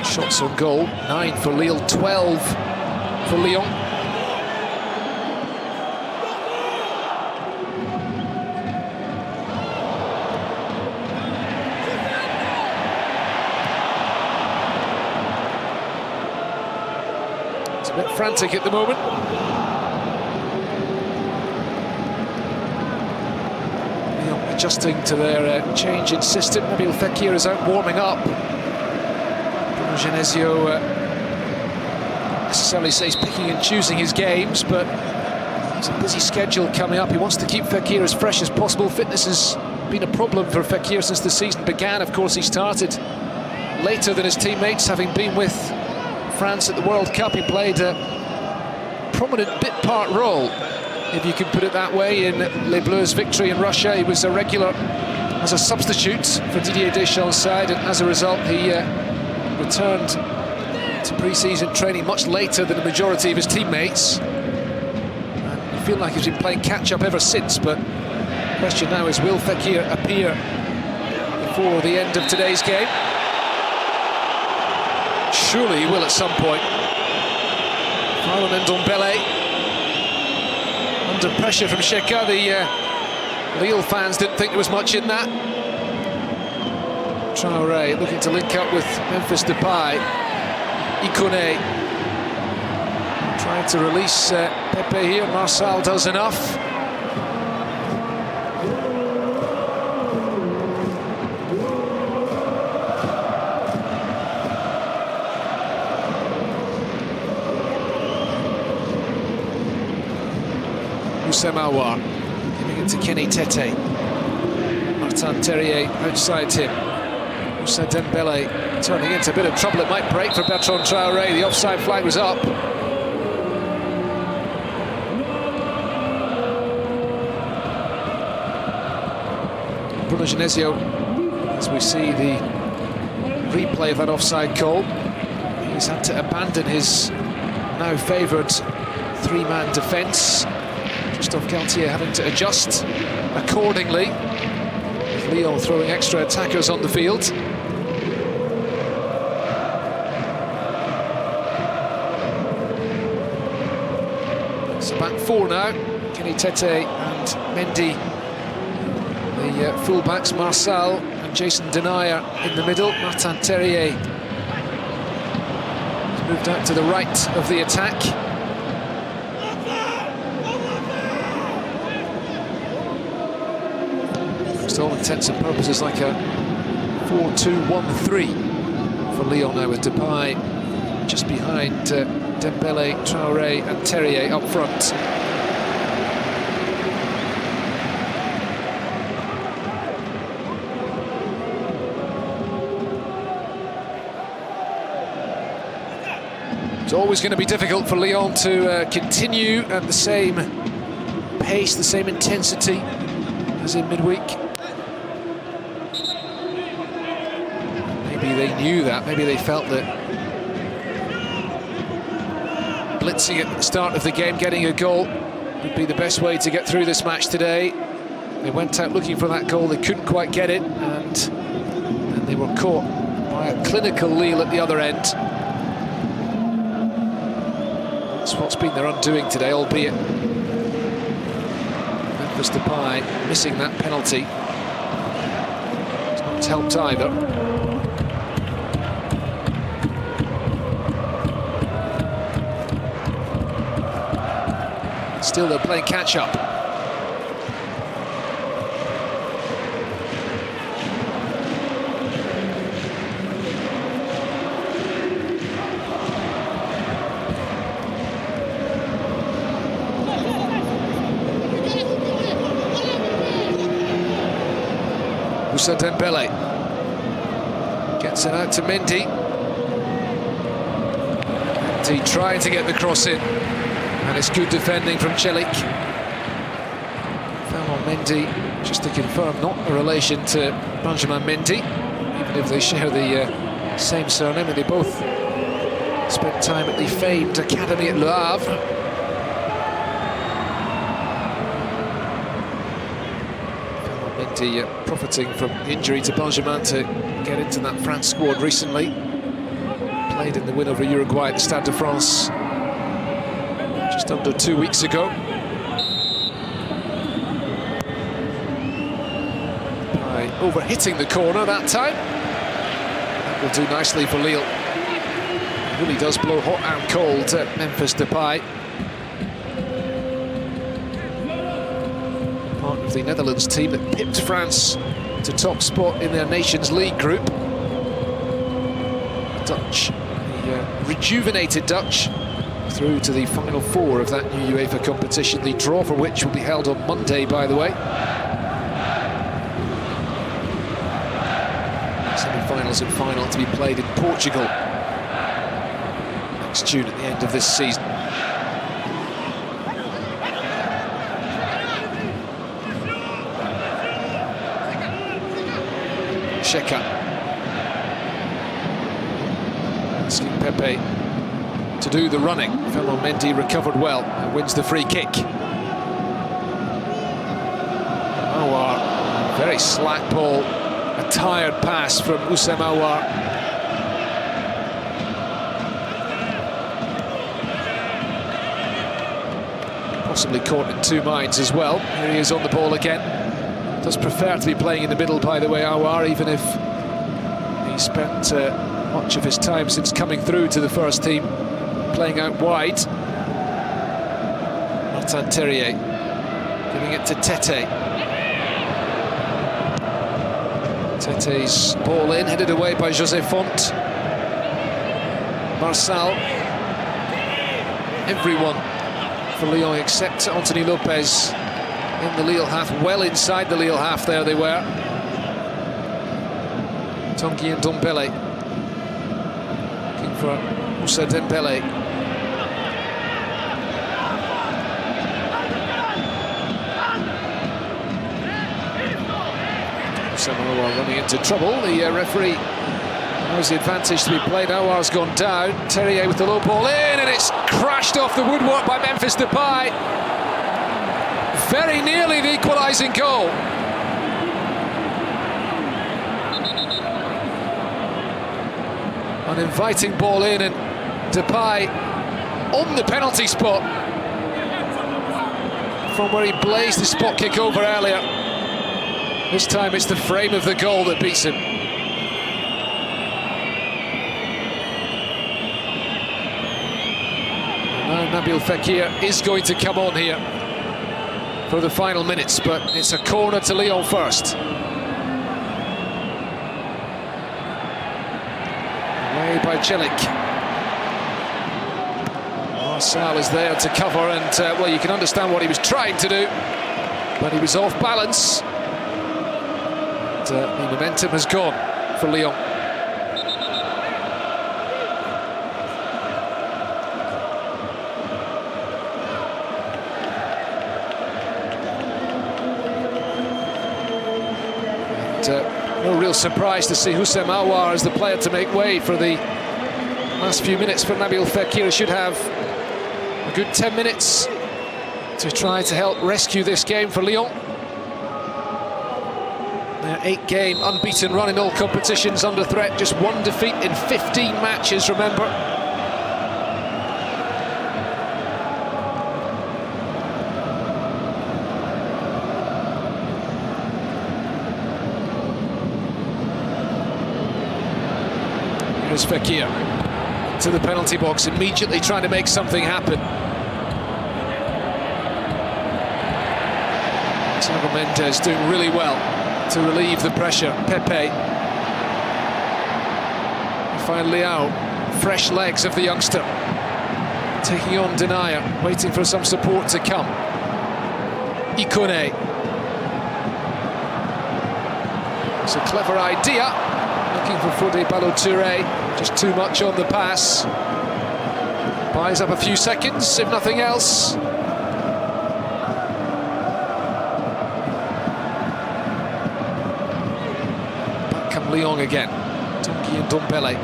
Shots on goal, 9 for Lille, 12 for Lyon. A bit frantic at the moment. Adjusting to their change in system. Nabil Fekir is out warming up. Bruno Genesio necessarily says picking and choosing his games, but it's a busy schedule coming up. He wants to keep Fekir as fresh as possible. Fitness has been a problem for Fekir since the season began. Of course, he started later than his teammates, having been with France at the World Cup. He played a prominent bit-part role, if you can put it that way, in Les Bleus' victory in Russia. He was a regular as a substitute for Didier Deschamps' side, and as a result he returned to pre-season training much later than the majority of his teammates. And I feel like he's been playing catch-up ever since, but the question now is, will Fekir appear before the end of today's game? Surely he will at some point. Farland and Ndombele under pressure from Sheka. The Lille fans didn't think there was much in that. Traoré looking to link up with Memphis Depay. Ikone trying to release Pepe here. Marçal does enough. Moussa giving it to Kenny Tete. Martin Terrier outside him. Moussa Dembélé turning into a bit of trouble. It might break for Bertrand Traoré. The offside flag was up. Bruno Genesio, as we see the replay of that offside call, he's had to abandon his now favoured three-man defence. Christophe Galtier having to adjust accordingly, with Lyon throwing extra attackers on the field. It's a back four now. Kenny Tete and Mendy, the full-backs, Marçal and Jason Denayer in the middle. Martin Terrier has moved out to the right of the attack. just all intents and purposes like a 4-2-1-3 for Lyon now, with Depay just behind Dembele, Traoré and Terrier up front. It's always going to be difficult for Lyon to continue at the same pace, the same intensity as in midweek. Maybe they knew that, maybe they felt that blitzing at the start of the game, getting a goal, would be the best way to get through this match today. They went out looking for that goal, they couldn't quite get it, and they were caught by a clinical Lille at the other end. That's what's been their undoing today, albeit Memphis Depay missing that penalty. It's not helped either. Still they're playing catch-up. Moussa Dembele gets it out to Mendy. Mendy trying to get the cross in, and it's good defending from Celik. Foul on Mendy, just to confirm, not a relation to Benjamin Mendy, even if they share the same surname, and they both spent time at the famed academy at Le Havre. Mendy profiting from injury to Benjamin to get into that France squad recently. Played in the win over Uruguay at the Stade de France just under 2 weeks ago. By overhitting the corner that time. That will do nicely for Lille. It really does blow hot and cold at Memphis Depay. Part of the Netherlands team that pipped France to top spot in their Nations League group. The Dutch, the rejuvenated Dutch, through to the final four of that new UEFA competition, the draw for which will be held on Monday, by the way. Semi-finals and final to be played in Portugal next June at the end of this season. Sheka asking Pepe to do the running. Fellow Mendy recovered well and wins the free kick. Aouar, very slack ball, a tired pass from Oussem Aouar. Possibly caught in two minds as well. Here he is on the ball again. Does prefer to be playing in the middle, by the way, Aouar, even if he spent much of his time since coming through to the first team playing out wide. Martin Terrier giving it to Tete. Tete's ball in, headed away by José Font. Marsal. Everyone for Lyon except Anthony Lopez in the Lille half, well inside the Lille half there they were. Tanguy Ndombele looking for Moussa Dembele. Aouar running into trouble. The referee knows the advantage to be played. Aouar's gone down. Terrier with the low ball in, and it's crashed off the woodwork by Memphis Depay. Very nearly the equalising goal. An inviting ball in, and Depay on the penalty spot from where he blazed the spot kick over earlier. This time it's the frame of the goal that beats him. And now Nabil Fekir is going to come on here for the final minutes, but it's a corner to Lyon first. Away by Celik. Marcel is there to cover, and well, you can understand what he was trying to do, but he was off balance. And, the momentum has gone for Lyon. No real surprise to see Houssem Aouar as the player to make way for the last few minutes for Nabil Fekir. Should have a good 10 minutes to try to help rescue this game for Lyon. Their 8-game unbeaten run in all competitions under threat, just one defeat in 15 matches, remember. Here's Fekir to the penalty box, immediately trying to make something happen. Thiago Mendes doing really well to relieve the pressure. Pepe. We find Lyon, fresh legs of the youngster, taking on Denier, waiting for some support to come. Ikone. It's a clever idea. Looking for Fodé Ballo-Touré, just too much on the pass. Buys up a few seconds, if nothing else. Back come Lyon again. Tanguy and Ndombele.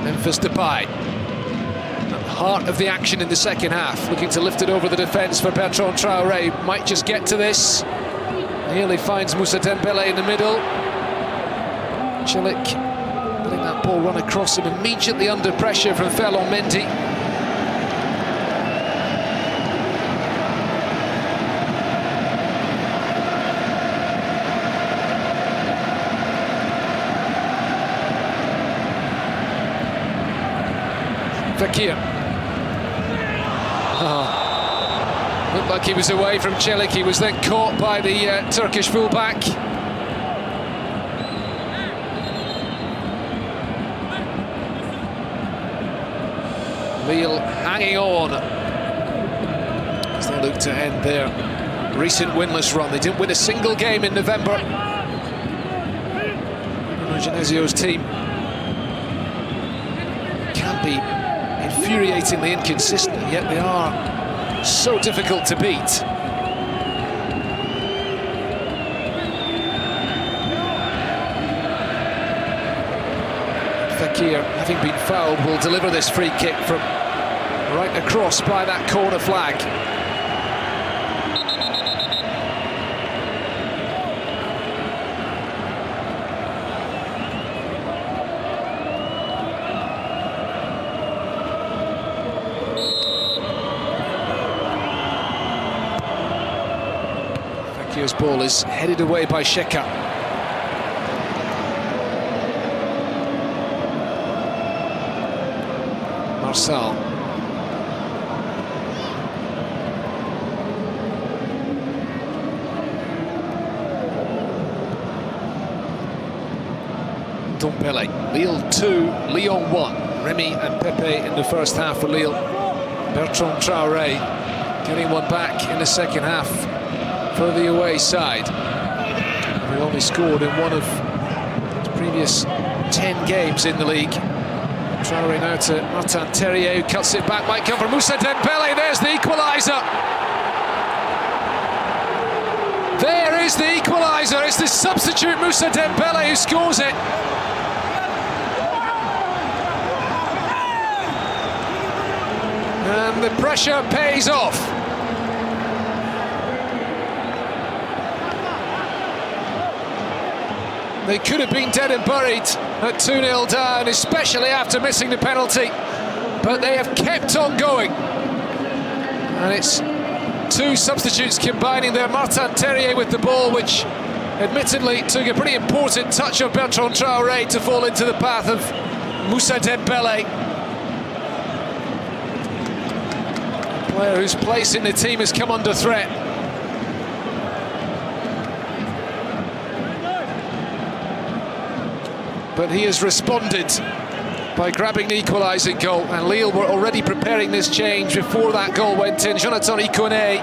Memphis Depay. At the heart of the action in the second half, looking to lift it over the defence for Bertrand Traoré. Might just get to this. Nearly finds Moussa Dembélé in the middle. Celik letting that ball run across him, immediately under pressure from Ferland Mendy. Fekir. Looked like he was away from Celik. He was then caught by the Turkish fullback. Lille hanging on as they look to end their recent winless run. They didn't win a single game in November. Genesio's team can be infuriatingly inconsistent, yet they are so difficult to beat. Fekir, having been fouled, will deliver this free kick from right across by that corner flag. Fekir's ball is headed away by Sheka. Marcel. Ndombele. Lille 2, Lyon 1. Remy and Pepe in the first half for Lille. Bertrand Traoré getting one back in the second half for the away side. He only scored in one of his previous 10 games in the league. Traoré now to Martin Terrier, who cuts it back, might come from Moussa Dembélé. There's the equaliser. There is the equaliser. It's the substitute Moussa Dembélé who scores it. And the pressure pays off. They could have been dead and buried at 2-0 down, especially after missing the penalty. But they have kept on going. And it's two substitutes combining there. Martin Terrier with the ball, which admittedly took a pretty important touch of Bertrand Traoré to fall into the path of Moussa Dembélé. A player whose place in the team has come under threat. but he has responded by grabbing the equalising goal, and Lille were already preparing this change before that goal went in. Jonathan Ikone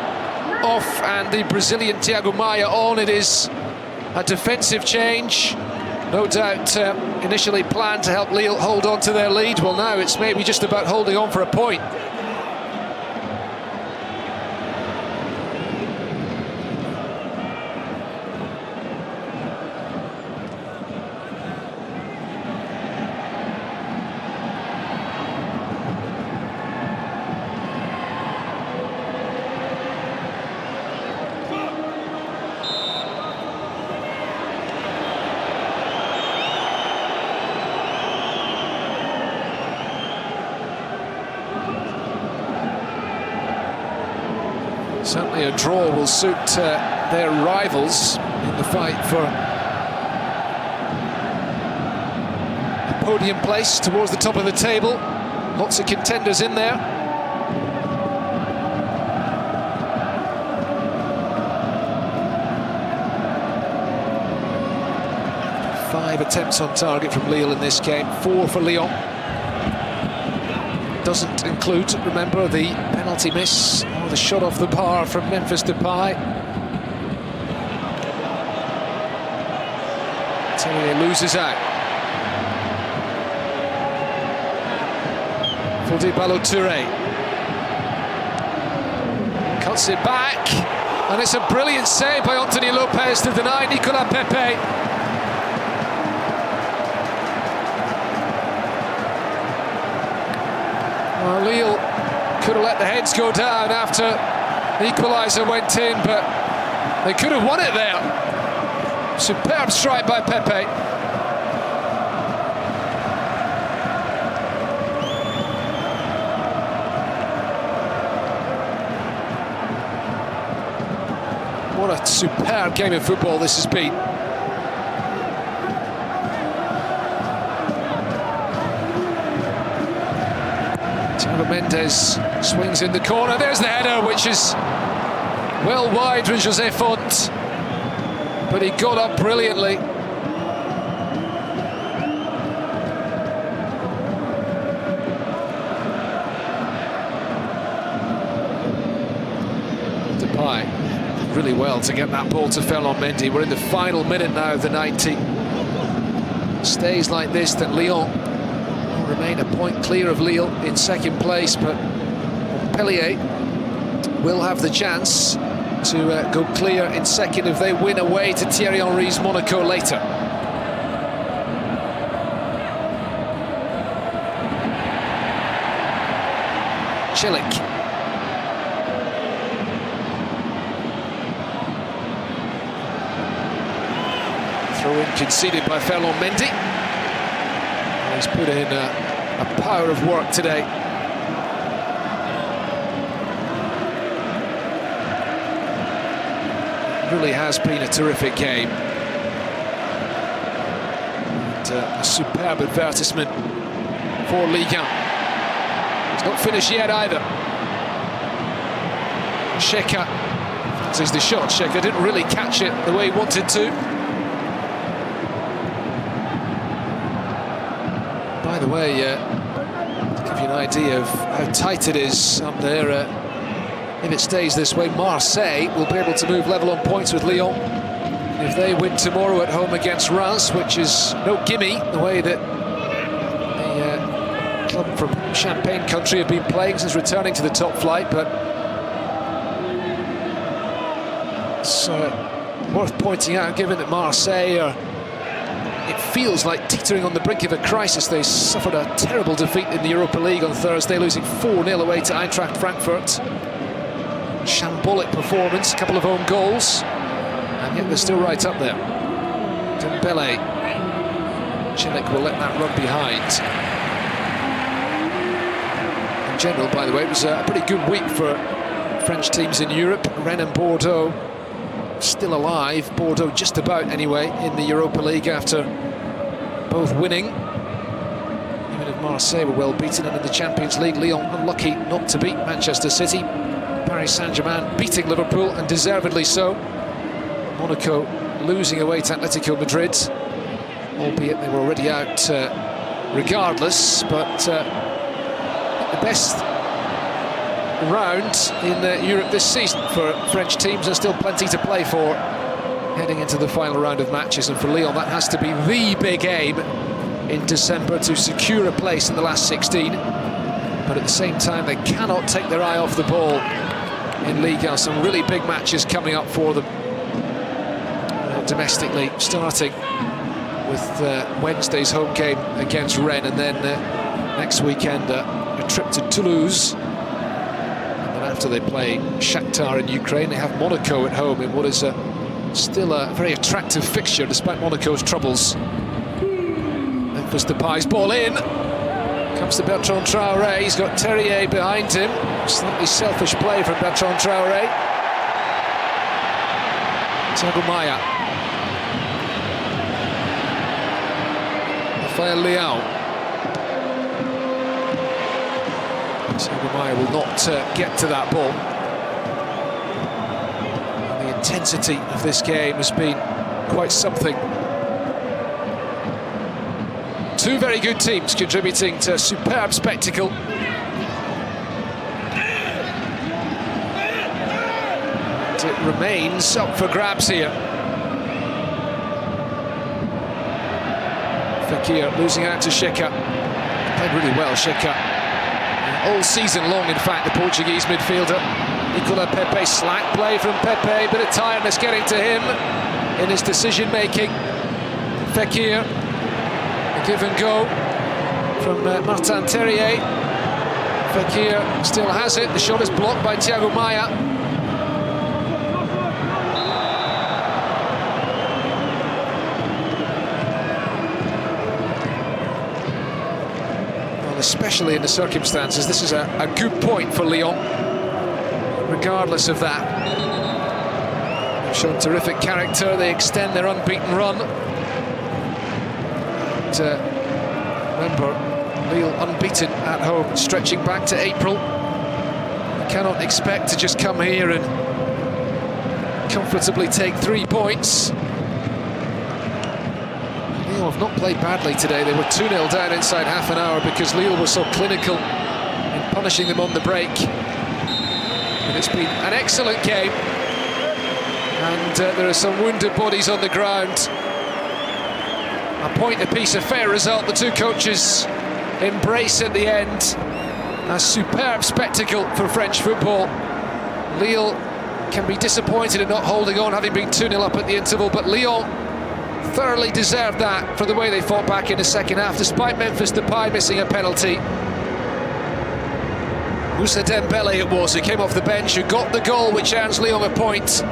off and the Brazilian Thiago Maia on. It is a defensive change, no doubt initially planned to help Lille hold on to their lead. Well, now it's maybe just about holding on for a point. Certainly a draw will suit their rivals in the fight for a podium place towards the top of the table. Lots of contenders in there. Five attempts on target from Lille in this game, 4 for Lyon. Doesn't include, remember, the penalty miss or the shot off the bar from Memphis Depay. Terrier loses out. Fodé Ballo-Touré cuts it back, and it's a brilliant save by Anthony Lopez to deny Nicolas Pepe. Well, Lille could have let the heads go down after the equaliser went in, but they could have won it there. Superb strike by Pepe. What a superb game of football this has been. Mendes swings in the corner. There's the header, which is well wide from José Font, but he got up brilliantly. Depay really well to get that ball to Ferland Mendy. We're in the final minute now of the 90. Stays like this, then Lyon remain a point clear of Lille in second place, but Montpellier will have the chance to go clear in second if they win away to Thierry Henry's Monaco later. Chilik. Throw in conceded by Ferland Mendy. He's put in a power of work today. It really has been a terrific game. And a superb advertisement for Ligue 1. It's not finished yet either. Xheka, this is the shot. Xheka didn't really catch it the way he wanted to. By the way, to give you an idea of how tight it is up there, if it stays this way, Marseille will be able to move level on points with Lyon. If they win tomorrow at home against Reims, which is no gimme, the way that the club from Champagne country have been playing since returning to the top flight, but it's worth pointing out, given that Marseille are, it feels like teetering on the brink of a crisis. They suffered a terrible defeat in the Europa League on Thursday, losing 4-0 away to Eintracht Frankfurt. Shambolic performance, a couple of own goals, and yet they're still right up there. Dembele. Chilik will let that run behind. In general, by the way, it was a pretty good week for French teams in Europe. Rennes and Bordeaux still alive, Bordeaux just about anyway, in the Europa League after both winning. Even if Marseille were well beaten, and in the Champions League, Lyon unlucky not to beat Manchester City. Paris Saint-Germain beating Liverpool, and deservedly so. Monaco losing away to Atletico Madrid. albeit they were already out regardless, but the best round in Europe this season for French teams. There's still plenty to play for heading into the final round of matches, and for Lyon that has to be the big aim in December, to secure a place in the last 16. But at the same time, they cannot take their eye off the ball in Ligue 1. Some really big matches coming up for them domestically, starting with Wednesday's home game against Rennes, and then next weekend a trip to Toulouse. And then after they play Shakhtar in Ukraine, they have Monaco at home in what is still a very attractive fixture despite Monaco's troubles. Memphis Depay's ball in. Comes to Bertrand Traoré. He's got Terrier behind him. Slightly selfish play from Bertrand Traoré. Thiago Maia. Raphael Lyon. Thiago Maia will not get to that ball. And the intensity of this game has been quite something. Two very good teams contributing to a superb spectacle. And it remains up for grabs here. Fekir losing out to Xhaka. Played really well, Xhaka. All season long, in fact, the Portuguese midfielder. Nicolas Pepe, slack play from Pepe, bit of tiredness getting to him in his decision-making. Fekir. Give and go from Martin Terrier. Fekir still has it. The shot is blocked by Thiago Maia. Well, especially in the circumstances, this is a good point for Lyon. Regardless of that, they've shown terrific character. They extend their unbeaten run. Remember, Lille unbeaten at home, stretching back to April. You cannot expect to just come here and comfortably take 3 points. Lille have not played badly today. They were 2-0 down inside half an hour because Lille was so clinical in punishing them on the break. And it's been an excellent game. And there are some wounded bodies on the ground. A point apiece, a fair result. The two coaches embrace at the end. A superb spectacle for French football. Lille can be disappointed in not holding on, having been 2-0 up at the interval, but Lyon thoroughly deserved that for the way they fought back in the second half, despite Memphis Depay missing a penalty. Moussa Dembele it was, who came off the bench, who got the goal which earns Lyon a point,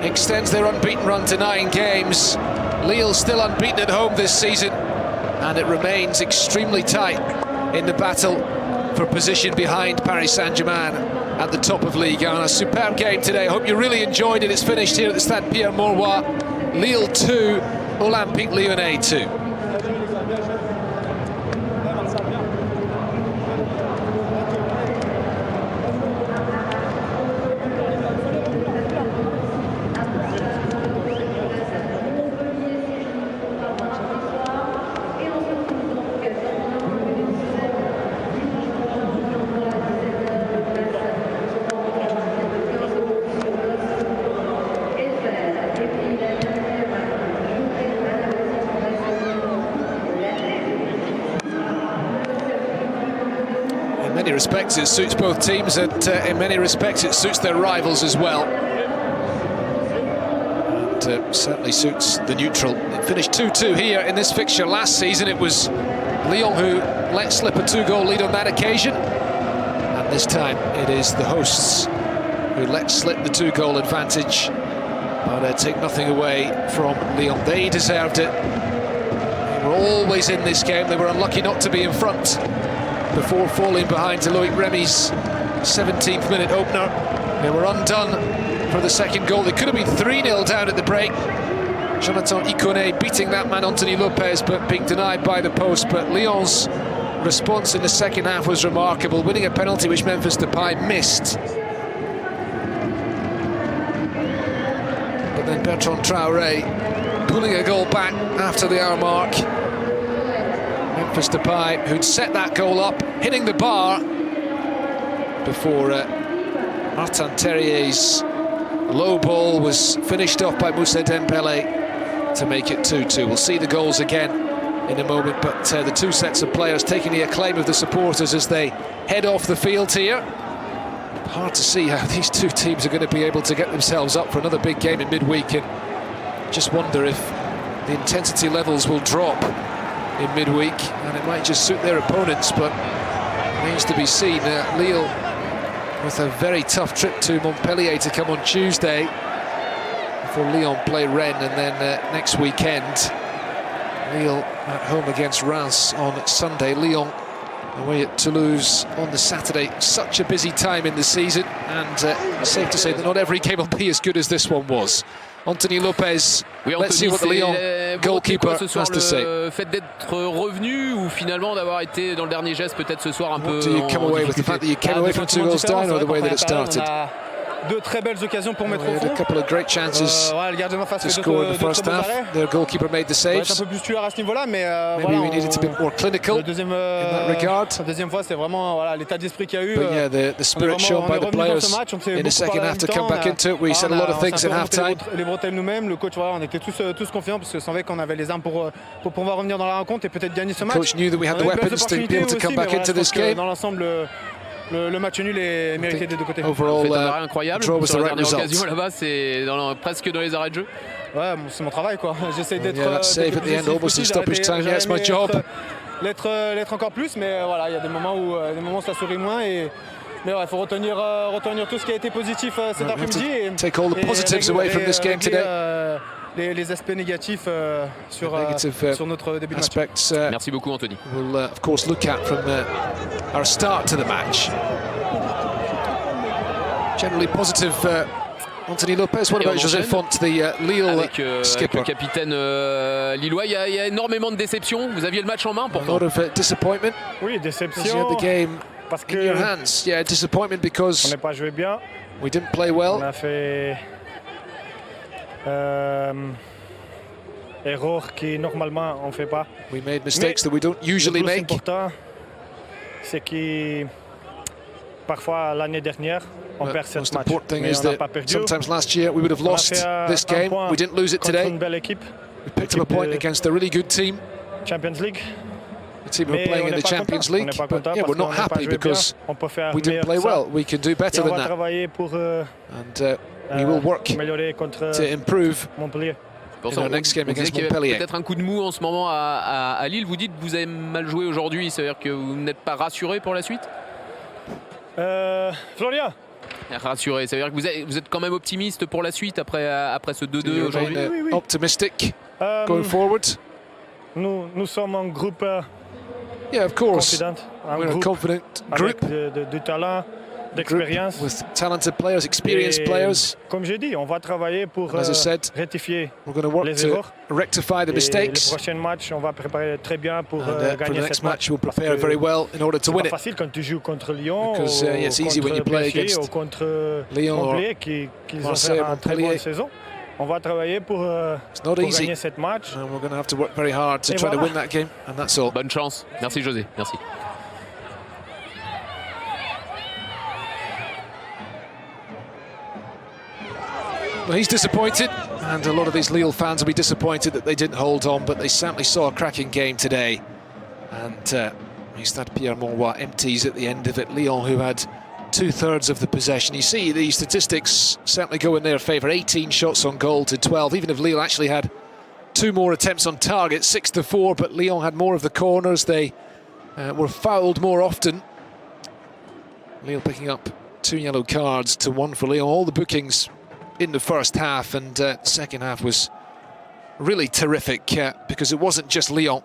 extends their unbeaten run to 9 games. Lille still unbeaten at home this season, and it remains extremely tight in the battle for position behind Paris Saint-Germain at the top of Ligue 1. A superb game today. I hope you really enjoyed it. It's finished here at the Stade Pierre-Mauroy. Lille 2, Olympique Lyonnais 2. In many respects it suits both teams, and in many respects it suits their rivals as well. And certainly suits the neutral. It finished 2-2 here in this fixture. Last season it was Lyon who let slip a 2-goal lead on that occasion, and this time it is the hosts who let slip the 2-goal advantage, but take nothing away from Lyon. They deserved it. They were always in this game. They were unlucky not to be in front before falling behind to Loic Remy's 17th minute opener. They were undone for the second goal. They could have been 3-0 down at the break. Jonathan Iconé beating that man Anthony Lopez, but being denied by the post. But Lyon's response in the second half was remarkable, winning a penalty which Memphis Depay missed. But then Bertrand Traoré pulling a goal back after the hour mark. Memphis Depay, who'd set that goal up, hitting the bar before Martin Terrier's low ball was finished off by Moussa Dembele to make it 2-2. We'll see the goals again in a moment, but the two sets of players taking the acclaim of the supporters as they head off the field here. Hard to see how these two teams are going to be able to get themselves up for another big game in midweek, and just wonder if the intensity levels will drop in midweek and it might just suit their opponents, but it remains to be seen. Lille with a very tough trip to Montpellier to come on Tuesday before Lyon play Rennes, and then next weekend Lille at home against Reims on Sunday, Lyon away at Toulouse on the Saturday. Such a busy time in the season, and safe to say that not every game will be as good as this one was. Anthony Lopez, oui, let's see what the Lyon goalkeeper has to say. Le fait d'être revenu ou finalement d'avoir été dans le dernier geste peut-être ce soir un peu. Do you come away with the fact that you came away from 2 goals down, or the way that it started? Deux très belles occasions pour mettre au fond. A couple of great chances to score in the first half. The goalkeeper made the saves. Un peu plus tueur à ce niveau-là, mais maybe we needed to be more clinical in that regard. La deuxième fois, c'est vraiment l'état d'esprit qu'il y a eu. But yeah, the spirit shown by the players in the second half to come back into it. We said a lot of things at half-time. Les bretelles nous-mêmes, le coach, on était tous confiants parce que savait qu'on avait les armes pour pouvoir revenir dans la rencontre et peut-être gagner ce match. The coach knew that we had the weapons to be able to come back into this game. Dans l'ensemble, le match nul est mérité des deux côtés. Overall, incroyable. Draw was the right result. L'occasion là-bas, c'est presque dans les arrêts de jeu. Ouais, c'est mon travail quoi. J'essaie d'être. Yeah, that save at the end, almost in stoppage time. Yeah, it's my job. L'être encore plus, mais voilà, il y a des moments où ça sourit moins et. Mais ouais, il faut retenir tout ce qui a été positif cet après-midi et take all the positives away from this game today. Les aspects négatifs sur notre début de match. Merci beaucoup, Anthony. We'll of course look at from our start to the match. Generally positive. Anthony Lopez, what about José Font, the Lille skipper? Avec le capitaine lillois, il y a énormément de déceptions. Vous aviez le match en main pourtant. A lot of disappointment. Oui, déception. You had the game parce que in your hands. Yeah, disappointment because on n'a pas joué bien. We didn't play well. On a fait erreurs qui normalement on fait pas. We made mistakes that we don't usually make. Le plus important, c'est que parfois l'année dernière on perd ce match. The most important thing is that sometimes last year we would have lost this game. We didn't lose it today. We picked up a point against a really good team. Champions League. The team were playing in the Champions League, but yeah, we're not happy because we didn't play well. We can do better than that, and we will work to improve in our next game against Montpellier. Peut-être un coup de mou en ce moment à Lille. Vous dites que vous avez mal joué aujourd'hui, c'est-à-dire que vous n'êtes pas rassuré pour la suite? Florian. Rassuré, ça veut dire que vous êtes quand même optimiste pour la suite après ce 2-2 aujourd'hui? Oui. Optimistic going forward. Nous sommes un groupe. Yeah, of course. We're a confident group avec du talent, d'expérience. With talented players, experienced players. Comme j'ai dit, on va travailler pour rectifier we're going to work les to erreurs. Rectify the mistakes. Les prochains matchs, on va préparer très bien pour gagner for the next cette match. We'll prepare very well in order to win it. C'est pas facile quand tu joues contre Lyon because it's easy when you play against ou contre Lyon Montpellier qui ont fait une très bonne saison. On va travailler pour gagner cette match. And we're going to have to work very hard to try to win that game, and that's all. Bonne chance. Merci José. Merci. Well, he's disappointed, and a lot of these Lille fans will be disappointed that they didn't hold on, but they certainly saw a cracking game today. And Stade Pierre-Mauroy empties at the end of it. Lyon, who had 2/3 of the possession. You see the statistics certainly go in their favour. 18 shots on goal to 12. Even if Lille actually had 2 more attempts on target, 6-4, but Lyon had more of the corners. They were fouled more often. Lille picking up 2 yellow cards to 1 for Lyon. All the bookings in the first half, and second half was really terrific because it wasn't just Lyon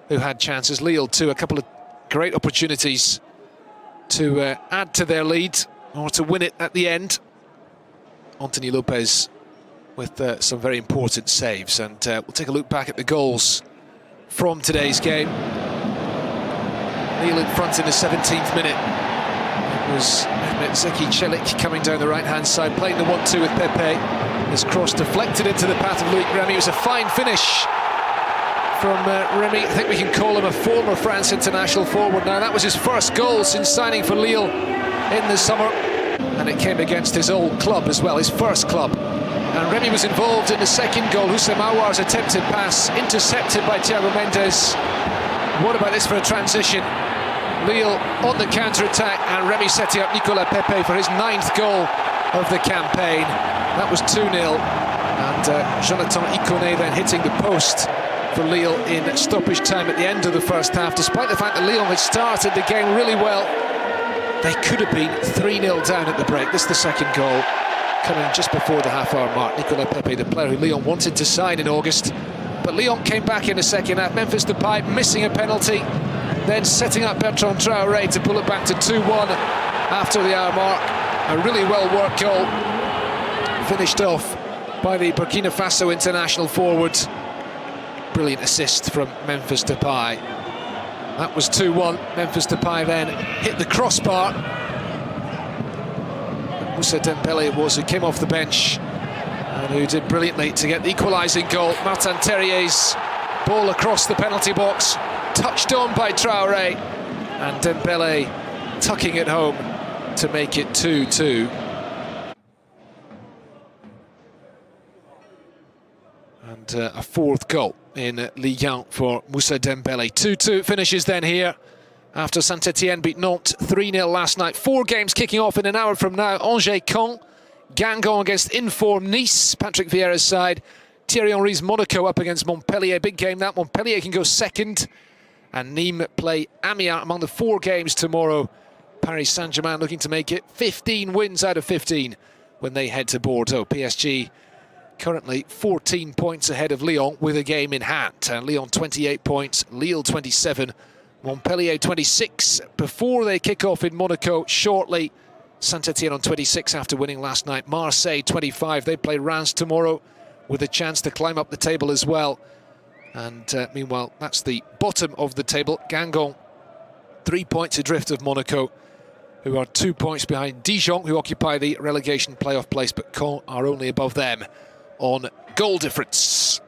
who had chances. Lille too, a couple of great opportunities to add to their lead or to win it at the end. Anthony Lopez with some very important saves, and we'll take a look back at the goals from today's game. Lille in front in the 17th minute. was Mehmet Zeki Çelik coming down the right-hand side, playing the 1-2 with Pepe. His cross deflected into the path of Loic Remy. It was a fine finish from Remy. I think we can call him a former France international forward now. That was his first goal since signing for Lille in the summer, and it came against his old club as well, his first club. And Remy was involved in the second goal. Houssem Aouar's attempted pass intercepted by Thiago Mendes. What about this for a transition? Lille on the counter-attack, and Remy setting up Nicolas Pepe for his 9th goal of the campaign. That was 2-0, and Jonathan Iconé then hitting the post for Lille in stoppage time at the end of the first half. Despite the fact that Lyon had started the game really well, they could have been 3-0 down at the break. This is the second goal, coming just before the half-hour mark. Nicolas Pepe, the player who Lyon wanted to sign in August, but Lyon came back in the second half. Memphis Depay missing a penalty, then setting up Bertrand Traoré to pull it back to 2-1 after the hour mark. A really well-worked goal, finished off by the Burkina Faso international forward. Brilliant assist from Memphis Depay. That was 2-1. Memphis Depay then hit the crossbar. Moussa Dembélé was who came off the bench and who did brilliantly to get the equalising goal. Martin Terrier's ball across the penalty box, touched on by Traoré, and Dembélé tucking it home to make it 2-2. And a 4th goal in Lyon for Moussa Dembélé. 2-2 finishes then here after Saint-Etienne beat Nantes 3-0 last night. 4 games kicking off in an hour from now. Angers, Caen, Guingamp against informed Nice, Patrick Vieira's side. Thierry Henry's Monaco up against Montpellier. Big game that. Montpellier can go second, and Nîmes play Amiens among the 4 games tomorrow. Paris Saint-Germain looking to make it 15 wins out of 15 when they head to Bordeaux. PSG currently 14 points ahead of Lyon with a game in hand. Lyon 28 points, Lille 27, Montpellier 26 before they kick off in Monaco shortly. Saint-Etienne on 26 after winning last night. Marseille 25, they play Reims tomorrow with a chance to climb up the table as well. And meanwhile, that's the bottom of the table. Guingamp 3 points adrift of Monaco, who are 2 points behind Dijon, who occupy the relegation playoff place, but Caen are only above them on goal difference.